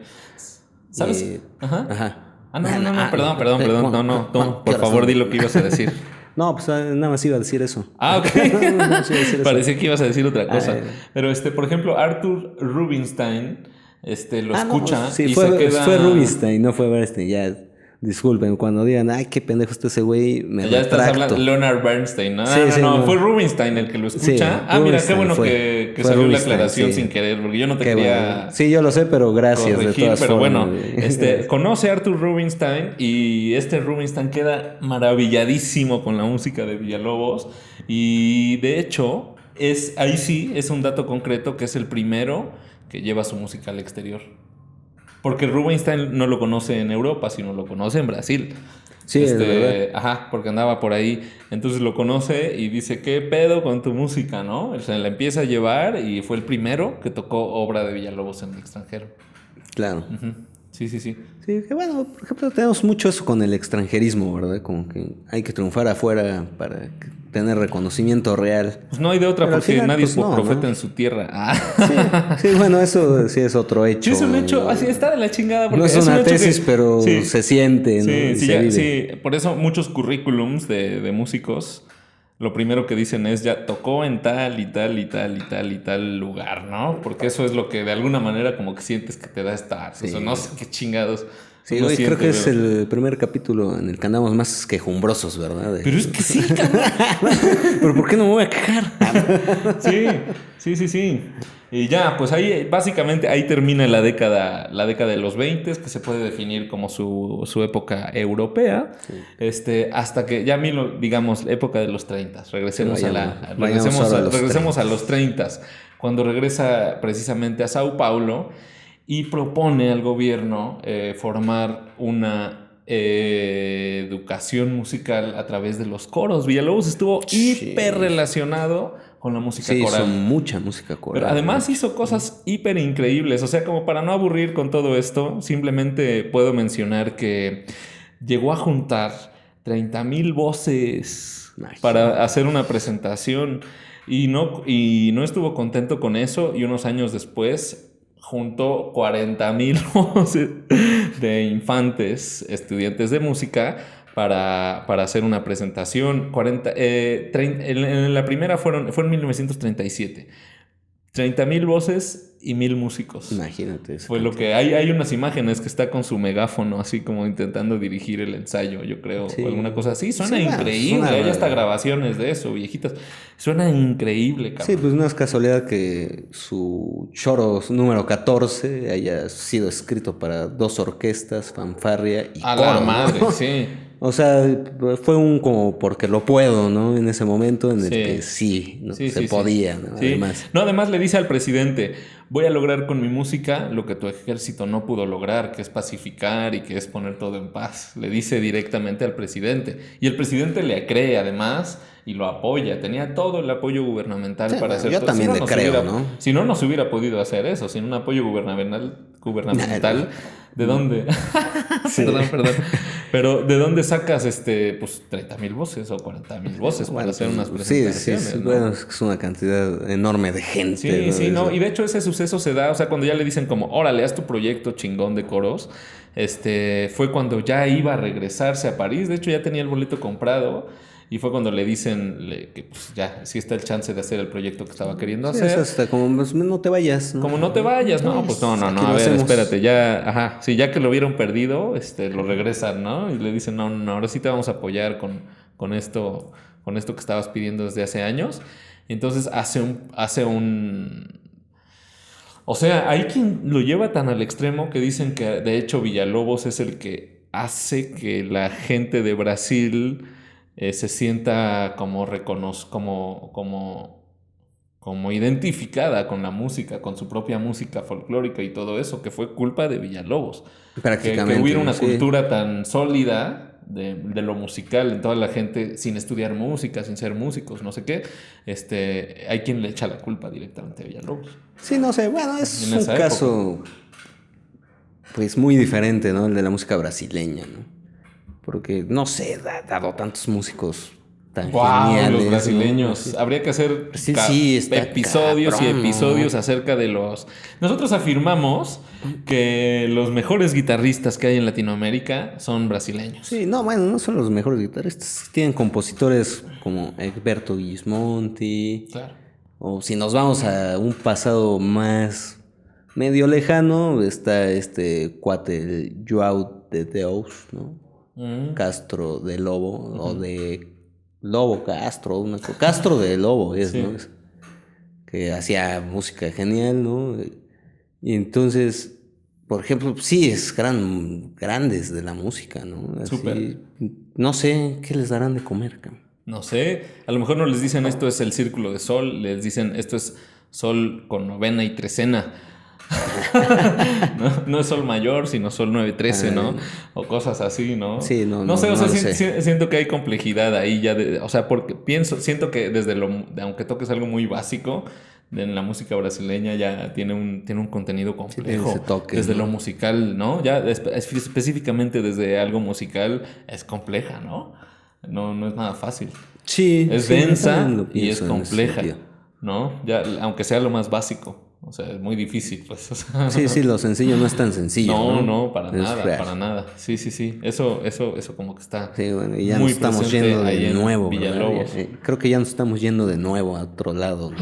¿Sabes? Ajá. Ajá. Perdón. No, por favor, di lo que ibas a decir. No, pues nada más iba a decir eso. Ok. Nada más iba a decir eso. Parecía que ibas a decir otra cosa. Ah, Pero por ejemplo, Arthur Rubinstein, lo escucha no, sí, y fue, se queda. fue Rubinstein, no fue Bernstein. Ya, disculpen, cuando digan, ay, qué pendejo está ese güey, me Ya retracto. estás hablando de Leonard Bernstein, ¿no? Sí, no, fue Rubinstein el que lo escucha. Sí, Mira, qué bueno fue. que Fue salió la Rubinstein, aclaración sí. sin querer, porque yo no te Qué quería. bueno. Sí, yo lo sé, pero gracias Corregir, de todas pero formas. bueno, conoce a Arthur Rubinstein y Rubinstein queda maravilladísimo con la música de Villalobos y de hecho ahí sí es un dato concreto que es el primero que lleva su música al exterior. Porque Rubinstein no lo conoce en Europa, sino lo conoce en Brasil. Sí, es verdad. Ajá, porque andaba por ahí. Entonces lo conoce y dice, ¿qué pedo con tu música, no? O sea, la empieza a llevar y fue el primero que tocó obra de Villalobos en el extranjero. Claro. Uh-huh. Sí. Sí, que bueno, por ejemplo, tenemos mucho eso con el extranjerismo, ¿verdad? Como que hay que triunfar afuera para tener reconocimiento real. Pues no hay de otra, pero porque final, nadie pues, es profeta ¿no? en su tierra. Sí, bueno, eso sí es otro hecho. Sí, es un hecho, así está de la chingada. Porque No es una un hecho tesis, pero sí, se siente, ¿no? Sí, Y sí, se vive. sí, por eso muchos currículums de músicos, lo primero que dicen es ya tocó en tal y tal lugar, ¿no? Porque eso es lo que de alguna manera como que sientes que te da estatus. Sí. O sea, no sé qué chingados. Sí, uno hoy creo siente, que es pero... el primer capítulo en el que andamos más quejumbrosos, ¿verdad? Pero es que sí, cabrón. ¿Pero por qué no me voy a quejar? Sí. Y ya, pues ahí básicamente ahí termina la década de los 20, que se puede definir como su época europea, hasta que ya digamos, época de los 30. Regresemos a los 30, cuando regresa precisamente a Sao Paulo y propone al gobierno formar una educación musical a través de los coros. Villalobos estuvo hiper relacionado con la música coral. Hizo mucha música coral. Pero además hizo cosas hiper increíbles. O sea, como para no aburrir con todo esto, simplemente puedo mencionar que llegó a juntar 30,000 voces para hacer una presentación y no estuvo contento con eso, y unos años después juntó 40,000 voces de infantes, estudiantes de música, para hacer una presentación. En la primera fue en 1937. 30,000 voces y 1,000 músicos. Imagínate. Fue lo que hay unas imágenes que está con su megáfono así como intentando dirigir el ensayo, yo creo, o alguna cosa así. Suena increíble. Hay hasta grabaciones de eso, viejitas. Suena increíble, cabrón. Sí, pues no es casualidad que su choro número 14 haya sido escrito para 2 orquestas, fanfarria y a coro, la madre, ¿no? sí. O sea, fue un como porque lo puedo, ¿no? En ese momento en el que se podía, ¿no? Sí. Además le dice al presidente, voy a lograr con mi música lo que tu ejército no pudo lograr, que es pacificar y que es poner todo en paz. Le dice directamente al presidente. Y el presidente le cree además y lo apoya. Tenía todo el apoyo gubernamental para hacer todo. Yo también le creo, ¿no? Si no se hubiera podido hacer eso, sin un apoyo gubernamental. ¿De dónde? Perdón. Pero ¿de dónde sacas pues 30,000 voces o 40,000 voces para hacer unas presentaciones? Sí, ¿no? Bueno, es una cantidad enorme de gente. ¿no? Y de hecho ese suceso se da, o sea, cuando ya le dicen como, órale, haz tu proyecto chingón de coros, fue cuando ya iba a regresarse a París. De hecho ya tenía el boleto comprado. Y fue cuando le dicen que pues ya sí está el chance de hacer el proyecto que estaba queriendo hacer. Eso hasta como, pues, no te vayas, ¿no? Como no te vayas, no, pues no, a ver, espérate, ya, sí, ya que lo vieron perdido, lo regresan, ¿no? Y le dicen, no, ahora sí te vamos a apoyar con esto que estabas pidiendo desde hace años. Y entonces hace un... O sea, hay quien lo lleva tan al extremo que dicen que de hecho Villalobos es el que hace que la gente de Brasil se sienta como identificada con la música, con su propia música folclórica y todo eso, que fue culpa de Villalobos. Prácticamente. Que hubiera una cultura tan sólida de lo musical en toda la gente, sin estudiar música, sin ser músicos, no sé qué. Hay quien le echa la culpa directamente a Villalobos. Sí, no sé, bueno, es un caso pues muy diferente, ¿no? El de la música brasileña, ¿no? Porque, no sé, dado tantos músicos tan Wow, geniales. los brasileños. Sí. Habría que hacer Sí, está episodios cabrón, y episodios acerca de los... Nosotros afirmamos que los mejores guitarristas que hay en Latinoamérica son brasileños. Sí, no, bueno, no son los mejores guitarristas. Tienen compositores como Egberto Gismonti. Claro. O si nos vamos a un pasado más medio lejano, está este cuate, el Joao de Deus, ¿no? Castro de Lobo, o de Lobo Castro, Castro de Lobo es, Sí. ¿no? Que hacía música genial, ¿no? Y entonces, por ejemplo, sí es grandes de la música, ¿no? Así, Súper. no sé qué les darán de comer, cabrón. No sé, a lo mejor no les dicen esto es el círculo de sol, les dicen esto es sol con novena y trecena. No es sol mayor, sino sol 9-13, ¿no? O cosas así, ¿no? Sí, No sé, o sea, lo sé. siento que hay complejidad ahí ya, o sea, porque siento que aunque toques algo muy básico, en la música brasileña ya tiene un contenido Sí, tiene complejo. ese toque, desde ¿no? lo musical, ¿no? Ya específicamente desde algo musical es compleja, ¿no? No es nada fácil. Sí, Es sí, yo densa también lo y es pienso en ese compleja, sentido. ¿no? Ya, aunque sea lo más básico. O sea, es muy difícil, pues. O sea, Sí, lo sencillo no es tan sencillo, ¿no? no, para Es nada, real. para nada. Sí. Eso como que está Sí, bueno, y ya muy nos estamos presente yendo ahí de en nuevo, ¿verdad? Villalobos. Creo que ya nos estamos yendo de nuevo a otro lado, ¿no?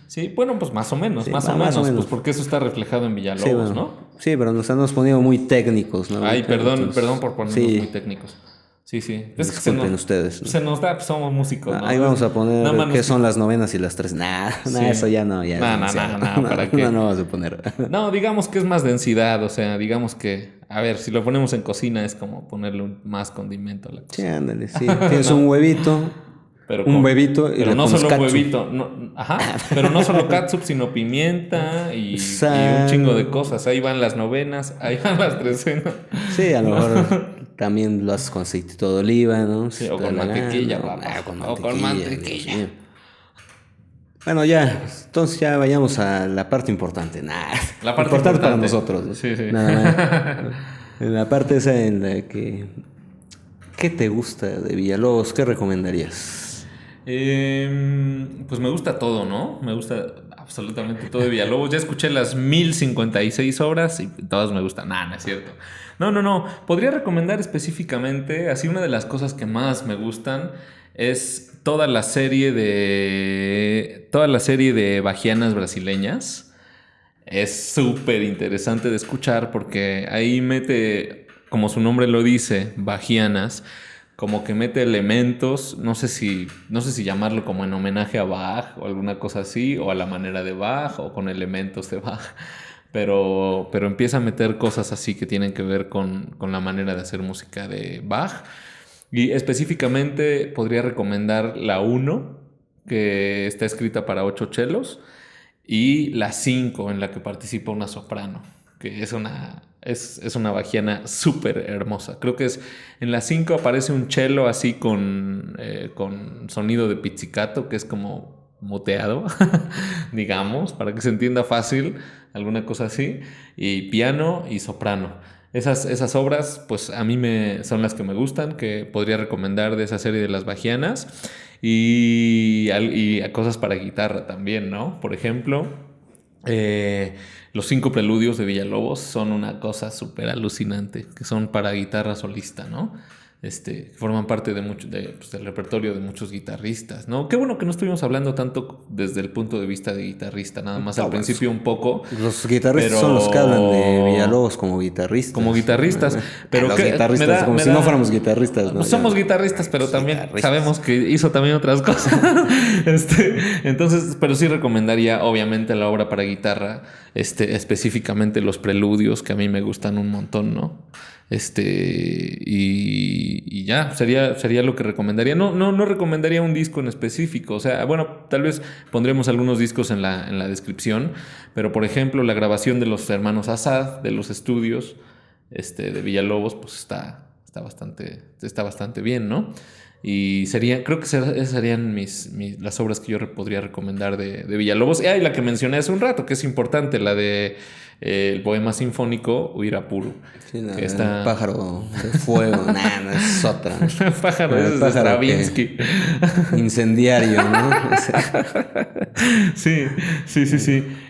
Sí, bueno, pues más o menos, Sí, más o más o menos, menos. pues porque eso está reflejado en Villalobos, Sí, bueno. ¿no? Sí, pero nos hemos ponido muy técnicos, ¿no? Ay, Ahorita, perdón entonces, por ponernos sí, muy técnicos. Sí. Es que disculpen ustedes, ¿no? se nos da, pues somos músicos, ¿no? Ahí vamos a Nada poner más qué nos- son las novenas y las tres. Nah, Sí. eso ya no, ya es demasiado. ¿para qué? No vamos a poner. No, digamos que es más densidad, o sea, digamos que, a ver, si lo ponemos en cocina es como ponerle más condimento a la Sí, cocina. ándale, sí. Tienes un huevito, un huevito y pero le no pones solo un catsup. huevito, pero no solo catsup, sino pimienta y un chingo de cosas. Ahí van las novenas, ahí van las trecenas. Sí, a lo mejor también lo haces con aceitito de oliva, ¿no? Sí, o con mantequilla, papá. O con mantequilla. Dios mío. Bueno, ya, entonces ya vayamos a la parte importante. La parte importante para importante. nosotros, ¿no? Sí. Nada más. En la parte esa en la que... ¿Qué te gusta de Villalobos? ¿Qué recomendarías? Pues me gusta todo, ¿no? Me gusta absolutamente todo de Villalobos. Ya escuché las 1056 obras y todas me gustan. No es cierto. No. Podría recomendar específicamente, así una de las cosas que más me gustan es toda la serie de bajianas brasileñas. Es súper interesante de escuchar porque ahí mete, como su nombre lo dice, bajianas, como que mete elementos, no sé si llamarlo como en homenaje a Bach o alguna cosa así, o a la manera de Bach o con elementos de Bach, pero empieza a meter cosas así que tienen que ver con la manera de hacer música de Bach. Y específicamente podría recomendar la 1, que está escrita para 8 chelos, y la 5, en la que participa una soprano, que es una bajiana súper hermosa. Creo que en la 5 aparece un cello así con sonido de pizzicato, que es como moteado, digamos, para que se entienda fácil, alguna cosa así, y piano y soprano. Esas obras, pues a mí son las que me gustan, que podría recomendar de esa serie de las bajianas. Y cosas para guitarra también, ¿no? Por ejemplo, los 5 preludios de Villalobos son una cosa súper alucinante, que son para guitarra solista, ¿no? Forman parte del repertorio de muchos guitarristas, ¿no? Qué bueno que no estuvimos hablando tanto desde el punto de vista de guitarrista, nada más al principio un poco. Los guitarristas son los que hablan de Villalobos como guitarristas. Como guitarristas. Pero los guitarristas, como si no fuéramos guitarristas, ¿no? Somos guitarristas, pero también sabemos que hizo también otras cosas. Entonces, pero sí recomendaría, obviamente, la obra para guitarra, específicamente los preludios, que a mí me gustan un montón, ¿no? Y ya, sería lo que recomendaría. No recomendaría un disco en específico. O sea, bueno, tal vez pondremos algunos discos en la descripción. Pero, por ejemplo, la grabación de los hermanos Assad, de los estudios de Villalobos, pues está bastante bien, ¿no? Y creo que esas serían las obras que yo podría recomendar de Villalobos. Y la que mencioné hace un rato, que es importante, la de el poema sinfónico Uirapuru. Sí, no, Que el pájaro de fuego, no es otra. El pájaro El es de pájaro Stravinsky. Incendiario, ¿no? Sí.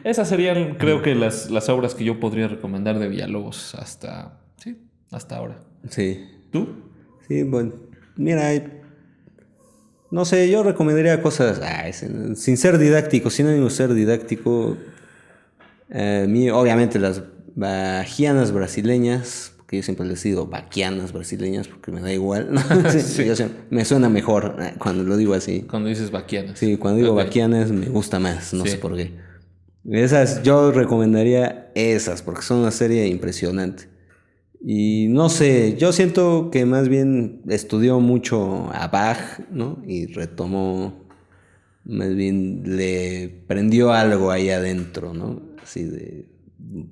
Esas serían, creo que las obras que yo podría recomendar de Villalobos hasta ahora. Sí. ¿Tú? Sí, bueno, mira, no sé, yo recomendaría cosas sin ser didáctico, sin ánimo de ser didáctico. Obviamente las baquianas brasileñas, porque yo siempre les digo baquianas brasileñas porque me da igual, ¿no? Sí. Me suena mejor cuando lo digo así. Cuando dices baquianas. Sí, cuando digo baquianas me gusta más, no sé por qué. Esas, yo recomendaría esas porque son una serie impresionante. Y no sé, yo siento que más bien estudió mucho a Bach, ¿no? Y retomó, más bien le prendió algo ahí adentro, ¿no? Así de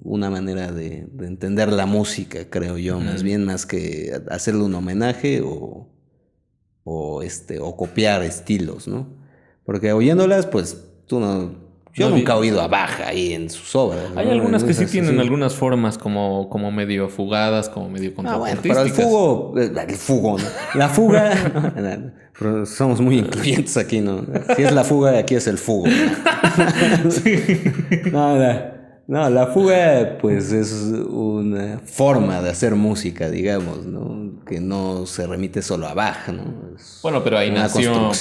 una manera de entender la música, creo yo, más que hacerle un homenaje o copiar estilos, ¿no? Porque oyéndolas, pues yo nunca he oído a Bach ahí en sus obras. Hay algunas que sí tienen algunas formas como medio fugadas, como medio contrapuntísticas. Bueno, pero el fugo, ¿no? La fuga, pero somos muy incluyentes aquí, ¿no? Si es la fuga, aquí es el fugo, ¿no? Sí. No, la fuga, pues es una forma de hacer música, digamos, ¿no? Que no se remite solo a Bach, ¿no? Bueno, pero ahí nació,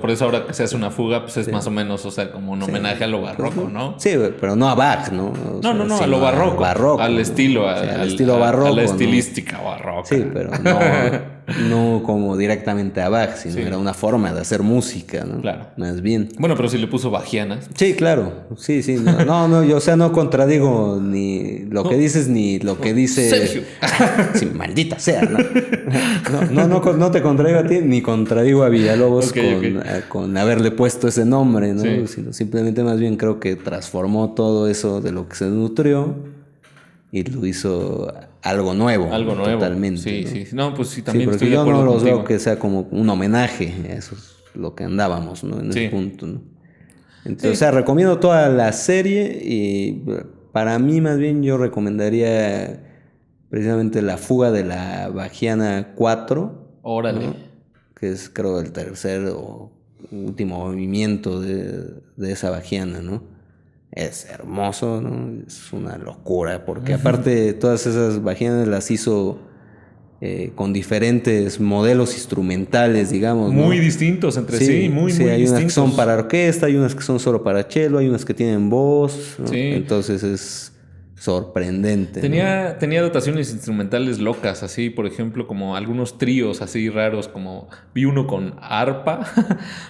por eso ahora que se hace una fuga, pues es más o menos, o sea, como un homenaje a lo barroco, ¿no? Sí, pero no a Bach, ¿no? No, a lo barroco. Al estilo, al estilo barroco. A la estilística barroca. Sí, pero no como directamente a Bach, sino era una forma de hacer música, ¿no? Claro. Más bien. Bueno, pero si le puso bajianas. Sí, claro. Sí. No, yo, o sea, no contradigo ni lo que dices ni lo que dice. Sergio. Sí, maldita sea, ¿no? No te contradigo a ti ni contradigo a Villalobos con haberle puesto ese nombre, ¿no? Sí. Sino simplemente más bien creo que transformó todo eso de lo que se nutrió y lo hizo algo nuevo. Algo nuevo. Totalmente. Sí. No, pues sí, también porque estoy de acuerdo yo no los contigo. veo que sea como un homenaje. Eso es lo que andábamos, ¿no? En ese punto, ¿no? Entonces, o sea, recomiendo toda la serie y para mí más bien yo recomendaría precisamente La fuga de la Bachiana 4. Órale. ¿No? Que es creo el tercer o último movimiento de esa Bachiana, ¿no? Es hermoso, ¿no? Es una locura porque aparte todas esas Bachianas las hizo con diferentes modelos instrumentales, digamos, ¿no? Muy distintos entre sí, muy hay distintos. unas que son para orquesta, hay unas que son solo para cello, hay unas que tienen voz, ¿no? Sí. Entonces es sorprendente. Tenía dotaciones instrumentales locas, así, por ejemplo, como algunos tríos así raros, como vi uno con arpa,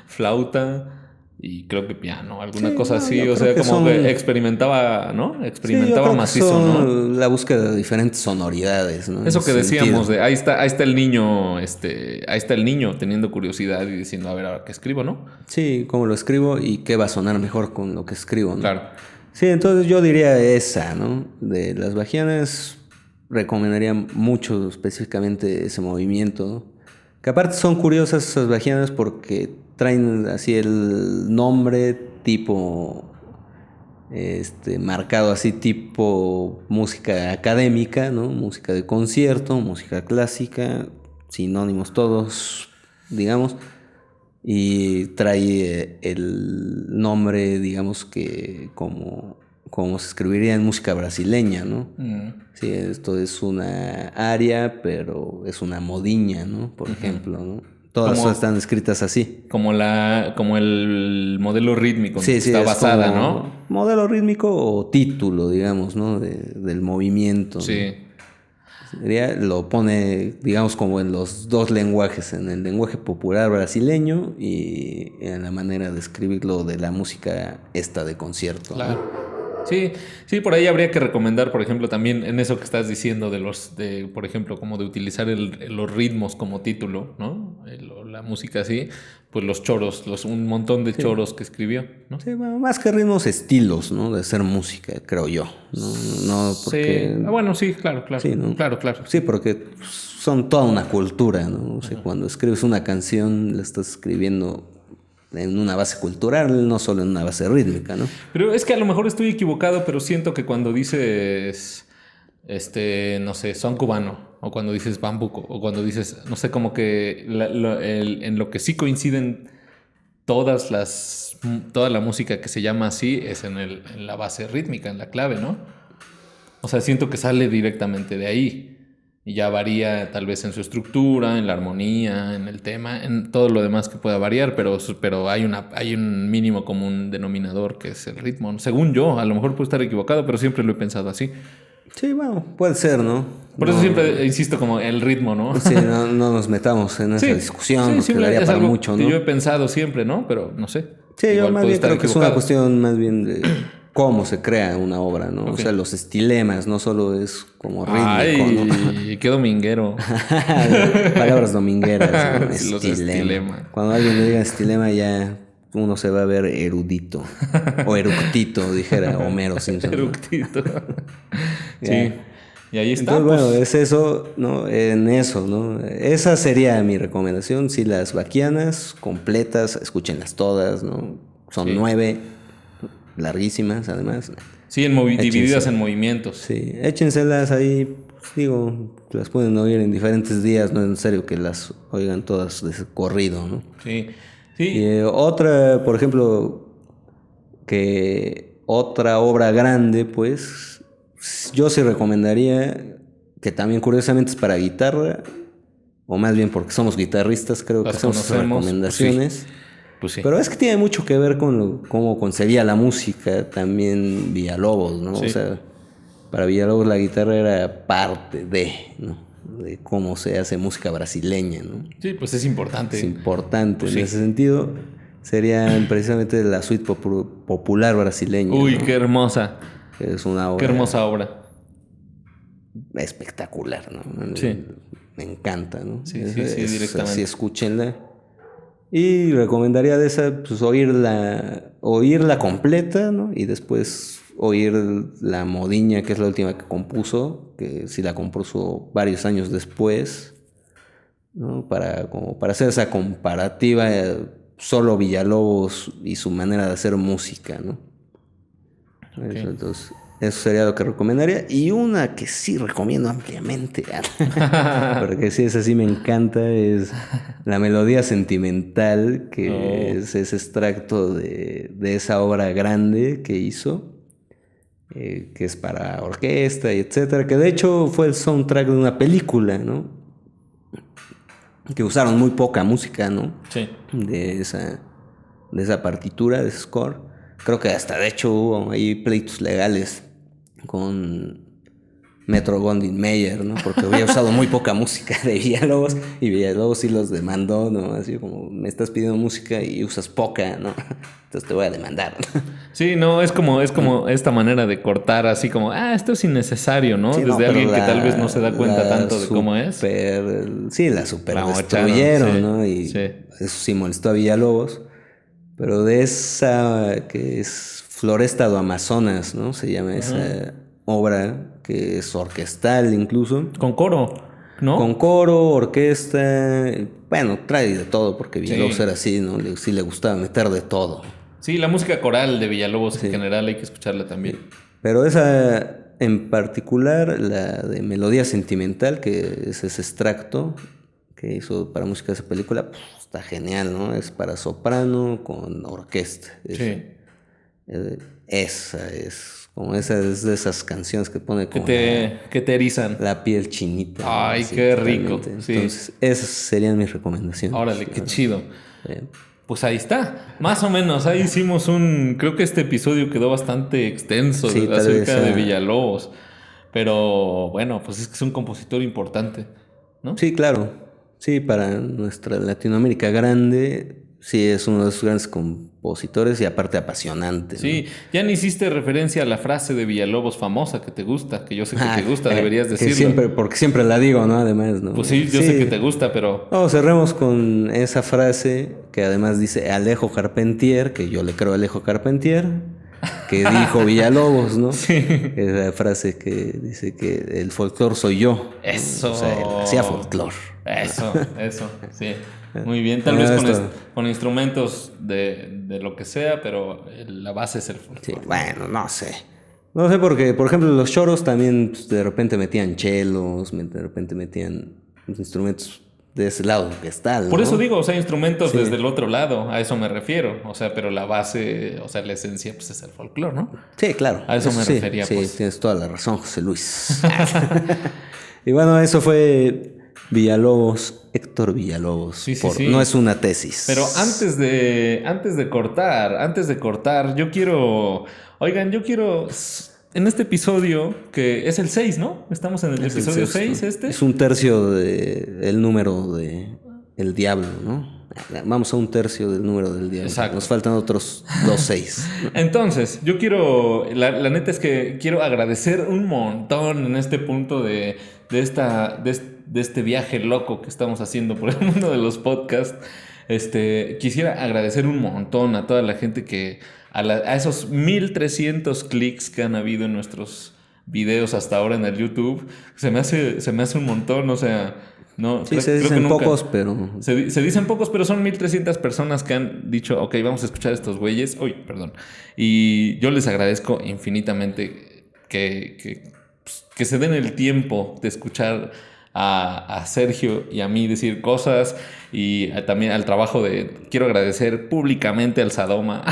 flauta y creo que piano, alguna cosa así, o sea, como que experimentaba, ¿no? Experimentaba macizo, ¿no? La búsqueda de diferentes sonoridades, ¿no? Eso que decíamos de ahí está el niño, ahí está el niño teniendo curiosidad y diciendo, a ver, ahora qué escribo, ¿no? Sí, cómo lo escribo y qué va a sonar mejor con lo que escribo, ¿no? Claro. Sí, entonces yo diría esa, ¿no? De las Bachianas recomendaría mucho específicamente ese movimiento, ¿no? Que aparte son curiosas esas Bachianas porque traen así el nombre tipo marcado así tipo música académica, ¿no? Música de concierto, música clásica, sinónimos todos, digamos. Y trae el nombre, digamos que como se escribiría en música brasileña, ¿no? Sí, esto es una aria, pero es una modiña, ¿no? Por ejemplo, ¿no? Todas están escritas así. Como el modelo rítmico en que está basada, ¿no? Modelo rítmico o título, digamos, ¿no? Del movimiento. Sí. ¿No? Lo pone, digamos, como en los dos lenguajes, en el lenguaje popular brasileño y en la manera de escribirlo de la música de concierto. Claro. ¿No? Sí, por ahí habría que recomendar, por ejemplo, también en eso que estás diciendo por ejemplo, como de utilizar los ritmos como título, ¿no? La música así, pues los choros, un montón de choros que escribió, ¿no? Sí, bueno, más que ritmos, estilos, ¿no? De hacer música, creo yo. No porque... Sí. Bueno, sí, claro. Sí, ¿no? Claro. Sí, porque son toda una cultura, ¿no? O sea, cuando escribes una canción, la estás escribiendo en una base cultural, no solo en una base rítmica, ¿no? Pero es que a lo mejor estoy equivocado, pero siento que cuando dices, no sé, son cubano, o cuando dices bambuco, o cuando dices, no sé, como que en lo que sí coinciden toda la música que se llama así es en la base rítmica, en la clave, ¿no? O sea, siento que sale directamente de ahí. Y ya varía tal vez en su estructura, en la armonía, en el tema, en todo lo demás que pueda variar, pero hay un mínimo común denominador que es el ritmo. Según yo, a lo mejor puedo estar equivocado, pero siempre lo he pensado así. Sí, bueno, puede ser, ¿no? Por eso siempre insisto como el ritmo, ¿no? Sí, no nos metamos en esa discusión, porque daría para mucho, ¿no? Que yo he pensado siempre, ¿no? Pero no sé. Sí, Igual yo más puedo bien estar creo que es equivocado. una cuestión más bien de cómo se crea una obra, ¿no? Ok. O sea, los estilemas, no solo es como rítmico, Ay, qué dominguero. ¿no? Palabras domingueras, ¿no? Sí, los Estilema. estilema. Cuando alguien le diga estilema ya uno se va a ver erudito o eructito, dijera Homero Simpson, ¿no? Eructito. Sí. Ya. Y ahí está. Entonces, bueno, pues. es eso, ¿no? En eso, ¿no? Esa sería mi recomendación. Sí, las vaquianas completas, escúchenlas todas, ¿no? Son Sí. 9, larguísimas además. Sí, divididas en movimientos. Sí, échenselas ahí, pues, digo, las pueden oír en diferentes días, no es necesario que las oigan todas de corrido, ¿no? Sí. Y Sí. otra, por ejemplo, que otra obra grande, pues, yo sí recomendaría, que también curiosamente es para guitarra, o más bien porque somos guitarristas, creo que Las hacemos esas conocemos, recomendaciones. Pues sí. Pero es que tiene mucho que ver con cómo concebía la música también Villalobos, ¿no? Sí. O sea, para Villalobos la guitarra era parte de, ¿no? De cómo se hace música brasileña, ¿no? Sí, pues es importante. Es importante Pues en sí. ese sentido. Sería precisamente la suite popular brasileña. Uy, ¿no? qué hermosa. Es una Qué obra hermosa obra. espectacular, ¿no? Sí. Me encanta, ¿no? Sí, directamente. Así, escúchenla. Y recomendaría de esa, pues oírla completa, ¿no? Y después oír la Modiña, que es la última que compuso, que sí la compuso varios años después, ¿no? Como para hacer esa comparativa, solo Villalobos y su manera de hacer música, ¿no? Okay. Entonces, eso sería lo que recomendaría. Y una que sí recomiendo ampliamente, porque sí, esa sí me encanta, es la melodía sentimental, que es ese extracto de esa obra grande que hizo, que es para orquesta y etcétera, que de hecho fue el soundtrack de una película, ¿no? Que usaron muy poca música, ¿no? Sí. De esa partitura, de ese score. Creo que hasta de hecho hubo ahí pleitos legales con Metro Goldwyn Mayer, ¿no? Porque había usado muy poca música de Villalobos y Villalobos sí los demandó, ¿no? Así como, me estás pidiendo música y usas poca, ¿no? Entonces te voy a demandar. Sí, no, es como esta manera de cortar así como, esto es innecesario, ¿no? Sí, Desde alguien que tal vez no se da cuenta tanto de cómo es. Sí, la super La destruyeron, sí, ¿no? Y sí. eso sí molestó a Villalobos. Pero de esa que es Floresta do Amazonas, ¿no? Se llama esa obra, que es orquestal incluso. Con coro, ¿no? Con coro, orquesta, bueno, trae de todo, porque Villalobos Sí. era así, ¿no? Sí le gustaba meter de todo. Sí, la música coral de Villalobos en general hay que escucharla también. Pero esa en particular, la de Melodía Sentimental, que es ese extracto que hizo para música de esa película, pues, está genial, ¿no? Es para soprano con orquesta. Sí. Esa es de esas canciones que pone como Que te erizan. la piel chinita. Ay, ¿no? qué Totalmente. rico. Sí. Entonces, esas serían mis recomendaciones. Órale, qué chido. Eh, Pues ahí está, más o menos, ahí hicimos creo que este episodio quedó bastante extenso Sí, tal acerca vez, de Villalobos, pero bueno, pues es que es un compositor importante, ¿no? Sí, claro. Sí, para nuestra Latinoamérica grande, sí es uno de sus grandes compositores y aparte apasionante, ¿no? Sí, ya ni hiciste referencia a la frase de Villalobos famosa que te gusta, que yo sé que te gusta, deberías que decirlo. porque siempre la digo, ¿no? Además, ¿no? Pues sí, yo sé que te gusta, pero Cerremos con esa frase que además dice Alejo Carpentier, que yo le creo a Alejo Carpentier, que dijo Villalobos, ¿no? Sí. La frase que dice que el folclor soy yo. Eso. O sea, él hacía folclor. Eso, sí. Muy bien, tal vez con instrumentos de lo que sea, pero la base es el folclore. Sí, bueno, no sé. No sé porque, por ejemplo, los choros también pues, de repente metían chelos, de repente metían instrumentos de ese lado que está, ¿no? Por eso digo, o sea, instrumentos desde el otro lado, a eso me refiero. O sea, pero la base, o sea, la esencia, pues es el folclore, ¿no? Sí, claro. A eso me sí, refería, sí, pues. tienes toda la razón, José Luis. Y bueno, eso fue Villalobos, Héctor Villalobos. Sí. No es una tesis. Pero antes de cortar, yo quiero en este episodio, que es el 6, ¿no? Estamos en el episodio 6, Es un tercio del número de el diablo, ¿no? Vamos a un tercio del número del diablo. Exacto. Nos faltan otros 6. Entonces, yo la neta es que quiero agradecer un montón en este punto de este viaje loco que estamos haciendo por el mundo de los podcasts. Quisiera agradecer un montón a toda la gente a esos 1300 clics que han habido en nuestros videos hasta ahora en el YouTube. Se me hace un montón, o sea, no. Sí, se dicen pocos, pero se dicen pocos, pero son 1300 personas que han dicho, ok, vamos a escuchar a estos güeyes. Uy, perdón. Y yo les agradezco infinitamente que se den el tiempo de escuchar a Sergio y a mí decir cosas, y también al trabajo quiero agradecer públicamente al Sadoma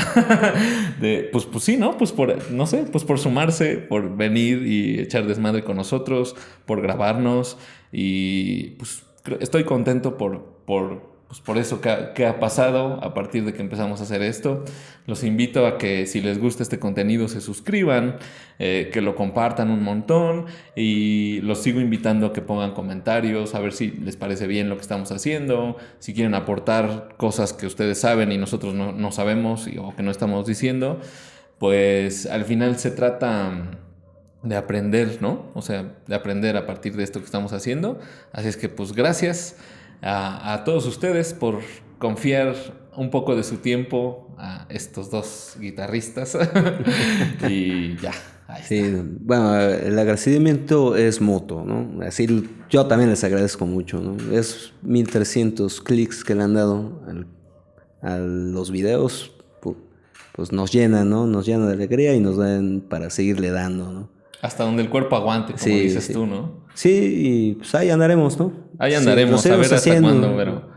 pues sí, ¿no? Pues por sumarse, por venir y echar desmadre con nosotros, por grabarnos, y pues estoy contento por eso que ha pasado a partir de que empezamos a hacer esto. Los invito a que, si les gusta este contenido, se suscriban, que lo compartan un montón, y los sigo invitando a que pongan comentarios, a ver si les parece bien lo que estamos haciendo, si quieren aportar cosas que ustedes saben y nosotros no sabemos o que no estamos diciendo. Pues al final se trata de aprender, ¿no? O sea, de aprender a partir de esto que estamos haciendo. Así es que pues gracias a todos ustedes por confiar un poco de su tiempo a estos dos guitarristas. Y ya, ahí sí, está. bueno, el agradecimiento es mutuo, ¿no? Así yo también les agradezco mucho, ¿no? Es 1300 clics que le han dado a los videos, pues nos llenan, ¿no? Nos llenan de alegría y nos dan para seguirle dando, ¿no? Hasta donde el cuerpo aguante, como dices tú, ¿no? Sí, y pues ahí andaremos, ¿no? Ahí andaremos, sí, a ver hasta haciendo, cuándo, pero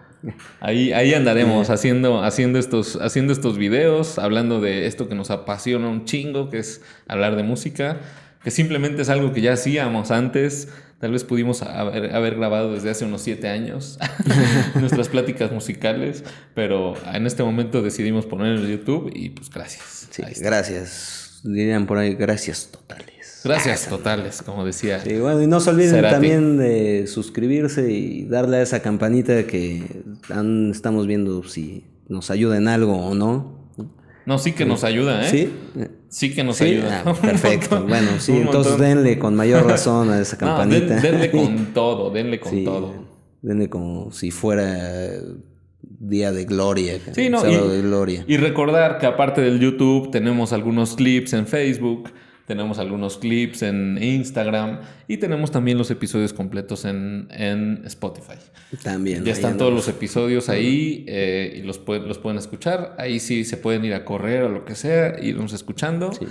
ahí andaremos haciendo estos videos, hablando de esto que nos apasiona un chingo, que es hablar de música, que simplemente es algo que ya hacíamos antes. Tal vez pudimos haber grabado desde hace unos 7 años nuestras pláticas musicales, pero en este momento decidimos poner en YouTube y pues gracias. Sí, gracias. Dirían por ahí, gracias totales. Gracias totales, como decía. Sí, bueno, y no se olviden Cerati. también de suscribirse y darle a esa campanita que estamos viendo si nos ayuda en algo o no. No, sí que nos ayuda, ¿eh? Sí. Sí que nos ayuda. Perfecto. Bueno, sí, entonces denle con mayor razón a esa campanita. Denle con todo, denle con sí, todo. Denle como si fuera día de gloria. Sí, no, sábado de gloria. Y recordar que aparte del YouTube tenemos algunos clips en Facebook, tenemos algunos clips en Instagram y tenemos también los episodios completos en Spotify. También. Ya están todos los episodios ahí y los pueden escuchar. Ahí sí se pueden ir a correr o lo que sea, irnos escuchando. Sí.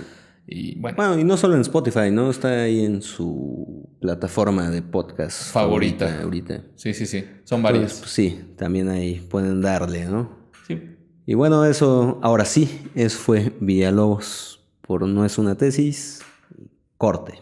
Y bueno. Bueno, y no solo en Spotify, ¿no? Está ahí en su plataforma de podcast favorita. Ahorita. Sí. Son varias. Entonces, pues, sí, también ahí pueden darle, ¿no? Sí. Y bueno, eso, ahora sí, eso fue Villalobos por No es una tesis. Corte.